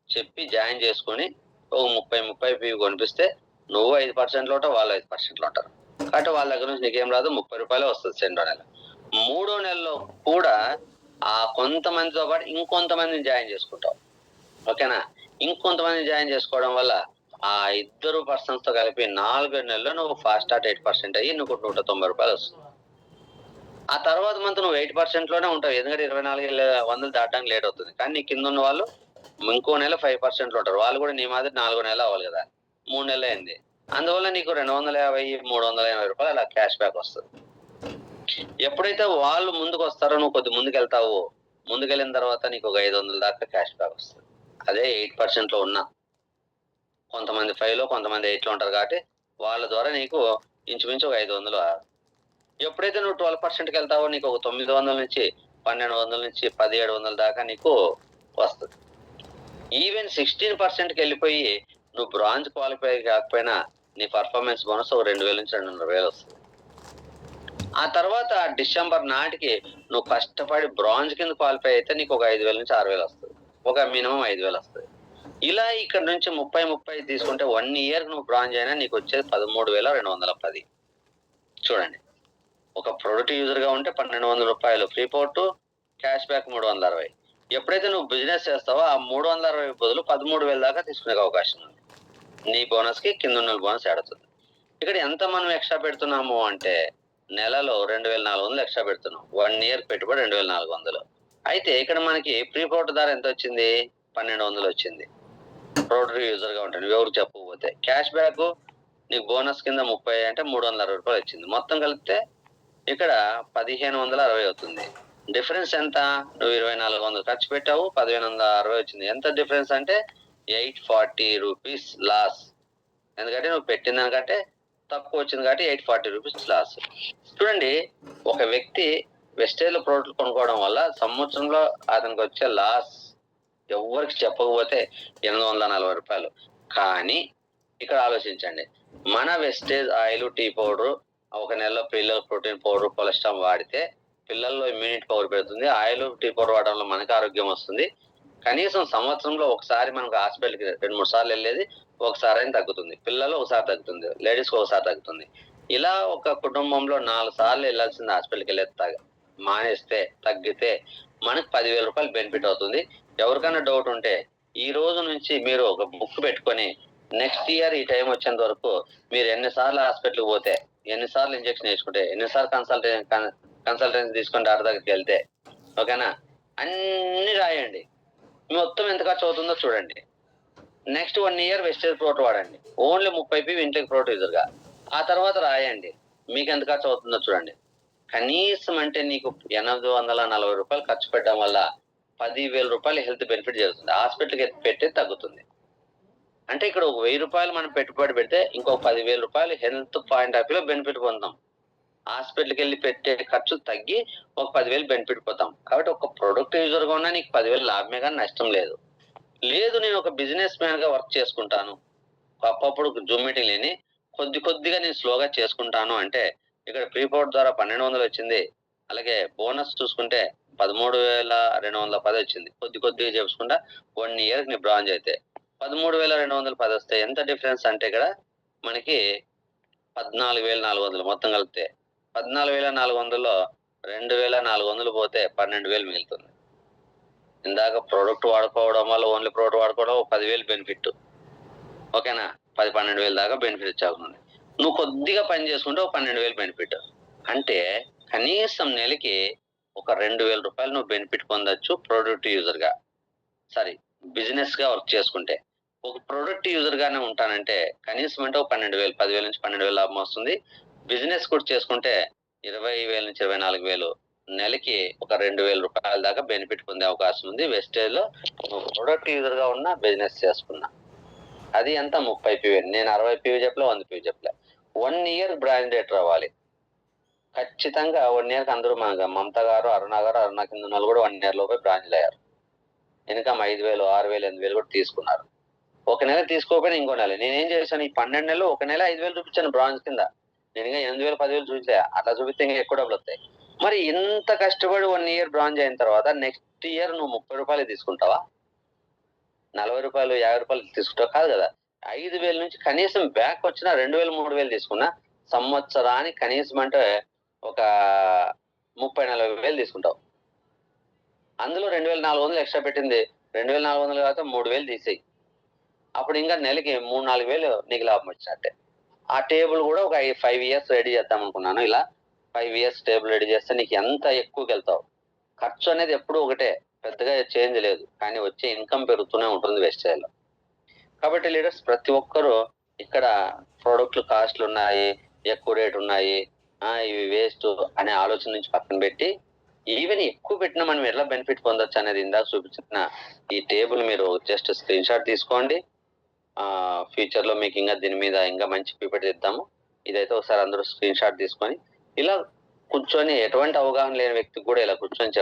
చెప్పి జాయిన్ చేసుకొని ఒక 30 కొనిపిస్తే నువ్వు 5% ఉంటావు, వాళ్ళు 5% ఉంటారు. కాబట్టి వాళ్ళ దగ్గర నుంచి నీకేం రాదు, 30 రూపాయలే వస్తుంది 2వ నెల. 3వ నెలలో కూడా ఆ కొంతమందితో పాటు ఇంకొంతమందిని జాయిన్ చేసుకుంటావు, ఓకేనా. ఇంకొంతమందిని జాయిన్ చేసుకోవడం వల్ల ఆ 2 పర్సన్స్ తో కలిపి 4 నెలల్లో నువ్వు ఫాస్ట్ 8% అయ్యి నువ్వు 190 రూపాయలు వస్తుంది. ఆ తర్వాత మంత్ నువ్వు 8% లోనే ఉంటావు, ఎందుకంటే 2400 దాటడానికి లేట్ అవుతుంది. కానీ నీ కింద ఉన్న వాళ్ళు ఇంకో నెల 5% లో ఉంటారు. వాళ్ళు కూడా నీ మాదిరి 4 నెలలు అవ్వాలి కదా, 3 నెలలు అయింది. అందువల్ల నీకు 250 380 రూపాయలు అలా క్యాష్ బ్యాక్ వస్తుంది. ఎప్పుడైతే వాళ్ళు ముందుకు వస్తారో నువ్వు కొద్ది ముందుకెళ్ళిన తర్వాత నీకు ఒక 500 దాకా క్యాష్ బ్యాక్ వస్తుంది. అదే 8% లో ఉన్నా. కొంతమంది 5 లో కొంతమంది 8 లో ఉంటారు. కాబట్టి వాళ్ళ ద్వారా నీకు ఇంచుమించు ఒక 500. ఎప్పుడైతే నువ్వు 12%కి వెళ్తావో నీకు ఒక 900 నుంచి 1200 నుంచి 1700 దాకా నీకు వస్తుంది. ఈవెన్ 16%కి వెళ్ళిపోయి నువ్వు బ్రాంజ్ క్వాలిఫై కాకపోయినా నీ పర్ఫార్మెన్స్ బోనస్ ఒక 2000 నుంచి 2500 వస్తుంది. ఆ తర్వాత డిసెంబర్ నాటికి నువ్వు కష్టపడి బ్రాంజ్ కింద క్వాలిఫై అయితే నీకు ఒక 5000 నుంచి 6000 వస్తుంది, ఒక మినిమం 5000 వస్తుంది. ఇలా ఇక్కడ నుంచి 30 తీసుకుంటే 1 ఇయర్ నువ్వు బ్రాంజ్ అయినా నీకు వచ్చేది 13,210. చూడండి, ఒక ప్రొడక్ట్ యూజర్ గా ఉంటే 1200 రూపాయలు ఫ్రీ పోర్టు, క్యాష్ బ్యాక్ 360. ఎప్పుడైతే నువ్వు బిజినెస్ చేస్తావో ఆ 360 బదులు 13,000 దాకా తీసుకునే అవకాశం ఉంది. నీ బోనస్ కి కింద ఉన్న బోనస్ ఆడుతుంది. ఇక్కడ ఎంత మనం ఎక్స్ట్రా పెడుతున్నాము అంటే నెలలో 2400 ఎక్స్ట్రా పెడుతున్నాం. 1 ఇయర్ పెట్టుబడి 2400. అయితే ఇక్కడ మనకి ప్రీ పోర్ట్ ధర ఎంత వచ్చింది, 1200 వచ్చింది. ప్రోడక్ట్ యూజర్ గా ఉంటాను ఎవరు చెప్పకపోతే. క్యాష్ బ్యాక్ నీకు బోనస్ కింద 30 అంటే 360 రూపాయలు వచ్చింది. మొత్తం కలిపితే ఇక్కడ 1560 అవుతుంది. డిఫరెన్స్ ఎంత, నువ్వు 2400 ఖర్చు పెట్టావు, 1560 వచ్చింది. ఎంత డిఫరెన్స్ అంటే 840 రూపీస్ లాస్. ఎందుకంటే నువ్వు పెట్టిన దానికంటే తక్కువ వచ్చింది కాబట్టి 840 రూపీస్ లాస్. చూడండి, ఒక వ్యక్తి వెస్టేజ్ లో ప్రోడక్ట్ కొనుక్కోవడం వల్ల సంవత్సరంలో అతనికి వచ్చే లాస్ ఎవరికి చెప్పకపోతే 840 రూపాయలు. కానీ ఇక్కడ ఆలోచించండి, మన వెస్టేజ్ ఆయిల్, టీ పౌడర్ ఒక నెలలో పిల్లల ప్రోటీన్ పౌడర్, కొలెస్ట్రాల్ వాడితే పిల్లల్లో ఇమ్యూనిటీ పవర్ పెడుతుంది. ఆయిల్, టీ పౌడర్ వాడడం వల్ల మనకి ఆరోగ్యం వస్తుంది. కనీసం సంవత్సరంలో ఒకసారి మనకు హాస్పిటల్కి 2-3 సార్లు వెళ్ళేది ఒకసారి అయినా తగ్గుతుంది. పిల్లలు ఒకసారి తగ్గుతుంది, లేడీస్ ఒకసారి తగ్గుతుంది. ఇలా ఒక కుటుంబంలో 4 సార్లు వెళ్ళాల్సింది హాస్పిటల్కి వెళ్ళేది మానేస్తే, తగ్గితే మనకు 10,000 రూపాయలు బెనిఫిట్ అవుతుంది. ఎవరికైనా డౌట్ ఉంటే ఈ రోజు నుంచి మీరు ఒక బుక్ పెట్టుకొని నెక్స్ట్ ఇయర్ ఈ టైం వచ్చేంత వరకు మీరు ఎన్నిసార్లు హాస్పిటల్కి పోతే, ఎన్నిసార్లు ఇంజక్షన్ వేసుకుంటే, ఎన్నిసార్లు కన్సల్టెన్సీ తీసుకొని డాక్టర్ దగ్గరికి వెళ్తే, ఓకేనా, అన్ని రాయండి. మొత్తం ఎంత ఖర్చు అవుతుందో చూడండి. నెక్స్ట్ 1 ఇయర్ వెస్టేజ్ ప్రోడక్ట్ వాడండి, ఓన్లీ 30 ఇంటికి ప్రోడక్ట్ యూజర్ గా. ఆ తర్వాత రాయండి మీకు ఎంత ఖర్చు అవుతుందో చూడండి. కనీసం అంటే నీకు 840 రూపాయలు ఖర్చు పెట్టడం వల్ల 10,000 రూపాయలు హెల్త్ బెనిఫిట్ జరుగుతుంది. హాస్పిటల్కి పెట్టి తగ్గుతుంది. అంటే ఇక్కడ ఒక 1000 రూపాయలు మనం పెట్టుబడి పెడితే ఇంకో 10,000 రూపాయలు హెల్త్ పాయింట్ ఆఫ్ వ్యూలో బెనిఫిట్ పొందుతాం. హాస్పిటల్‌కి వెళ్లి పెట్టే ఖర్చు తగ్గి ఒక 10,000 బెనిఫిట్ పోతాం. కాబట్టి ఒక ప్రొడక్ట్ యూజర్‌గా ఉన్నా నీకు 10,000 లాభమే గాని నష్టం లేదు. లేదు నేను ఒక బిజినెస్ మ్యాన్‌గా వర్క్ చేసుకుంటాను. అప్పుడప్పుడు జూమ్ మీటింగ్‌లని కొద్దిగా నేను స్లోగా చేసుకుంటాను అంటే ఇక్కడ ప్రీపోర్ట్ ద్వారా 1,200 వచ్చింది. అలాగే బోనస్ చూసుకుంటే 13,210 వచ్చింది. కొద్దిగా చేసుకుంటా 1 ఇయర్‌కి నీ బ్రాంజ్ అయితే 13,210 వస్తాయి. ఎంత డిఫరెన్స్ అంటే ఇక్కడ మనకి 14,400 మొత్తం కలిపితే. 14,400లో 2,400 పోతే 12,000 మిగులుతుంది. ఇందాక ప్రొడక్ట్ వాడుకోవడం వల్ల ఓన్లీ ప్రొడక్ట్ వాడుకోవడం ఒక 10,000 బెనిఫిట్. ఓకేనా? 10, 12,000 దాకా బెనిఫిట్ వచ్చేస్తుంది. నువ్వు కొద్దిగా పని చేసుకుంటే ఒక 12,000 బెనిఫిట్. అంటే కనీసం నెలకి ఒక 2,000 రూపాయలు నువ్వు బెనిఫిట్ పొందొచ్చు ప్రొడక్ట్ యూజర్‌గా. సారీ బిజినెస్‌గా వర్క్ చేసుకుంటే. ఒక ప్రొడక్ట్ యూజర్‌గానే ఉంటానంటే కనీసం అంటే ఒక 12,000 10,000 నుంచి 12,000 లాభం వస్తుంది. బిజినెస్ కూడా చేసుకుంటే 20,000 నుంచి 24,000 నెలకి ఒక 2,000 రూపాయల దాకా బెనిఫిట్ పొందే అవకాశం ఉంది. వెస్టేజ్‌లో నువ్వు ప్రొడక్ట్ యూజర్‌గా ఉన్నా, బిజినెస్ చేసుకున్నా. అది ఎంత 30 పీవీ. నేను 60 పీవీ చెప్పలే, 100 పీవీ చెప్పలే. 1 ఇయర్ బ్రాండ్ రేటర్ అవ్వాలి. ఖచ్చితంగా 1 ఇయర్‌కి అందరూ మమత గారు, అరుణ గారు, అరుణ కింద ఉన్నోళ్ళు కూడా 1 ఇయర్ లోపే బ్రాంచ్‌లయ్యారు. ఇన్‌కమ్ 5,000, 6,000, 8,000 కూడా తీసుకున్నారు. ఒక నెల తీసుకోకపోయినా ఇంకో నెల. నేనేం చేశాను ఈ 12 నెలలు ఒక నెల 5,000 చూపించాను బ్రాంజ్ కింద. నేను ఇంక 8,000, 10,000 చూపించలే. అట్లా చూపిస్తే ఇంకా ఎక్కువ డబ్బులొస్తాయి. మరి ఇంత కష్టపడి 1 ఇయర్ బ్రాంజ్ అయిన తర్వాత నెక్స్ట్ ఇయర్ నువ్వు 30 రూపాయలకి తీసుకుంటావా? 40 రూపాయలు, 50 రూపాయలకి తీసుకుంటావా? కాదు కదా! 5,000 నుంచి కనీసం బ్యాక్ వచ్చినా 2,000, 3,000 తీసుకున్నా సంవత్సరానికి కనీసం అంటే ఒక 30, 40,000 తీసుకుంటావు. అందులో 2,400 ఎక్స్‌ట్రా పెట్టింది. 2,400 కాకపోతే 3,000 తీసేయి. అప్పుడు ఇంకా నెలకి 3, 4,000 నీకు లాభం వచ్చినట్టే. ఆ టేబుల్ కూడా ఒక 5 ఇయర్స్ రెడీ చేద్దాం అనుకున్నాను. ఇలా 5 ఇయర్స్ టేబుల్ రెడీ చేస్తే నీకు ఎంత ఎక్కువకెళ్తావు. ఖర్చు అనేది ఎప్పుడూ ఒకటే. పెద్దగా చేంజ్ లేదు. కానీ వచ్చే ఇన్‌కమ్ పెరుగుతూనే ఉంటుంది వెస్టేజ్‌లో. కాబట్టి లీడర్స్ ప్రతి ఒక్కరు ఇక్కడ ప్రొడక్ట్‌లు కాస్ట్‌లున్నాయి, ఎక్కువ రేట్ ఉన్నాయి. ఇవి వేస్టు అనే ఆలోచన నుంచి పక్కన పెట్టి, ఈవెన్ ఎక్కువ పెట్టినా మనం ఎట్లా బెనిఫిట్ పొందొచ్చు అనేది ఇందాక చూపించిన ఈ టేబుల్ మీరు జస్ట్ స్క్రీన్‌షాట్ తీసుకోండి. ఫ్యూచర్‌లో మీకు ఇంకా దీని మీద ఇంకా మంచి పీపీటీ ఇద్దాము. ఇదైతే ఒకసారి అందరూ స్క్రీన్‌షాట్ తీసుకొని, ఇలా కూర్చొని ఎటువంటి అవగాహన లేని వ్యక్తికి కూడా ఇలా కూర్చొని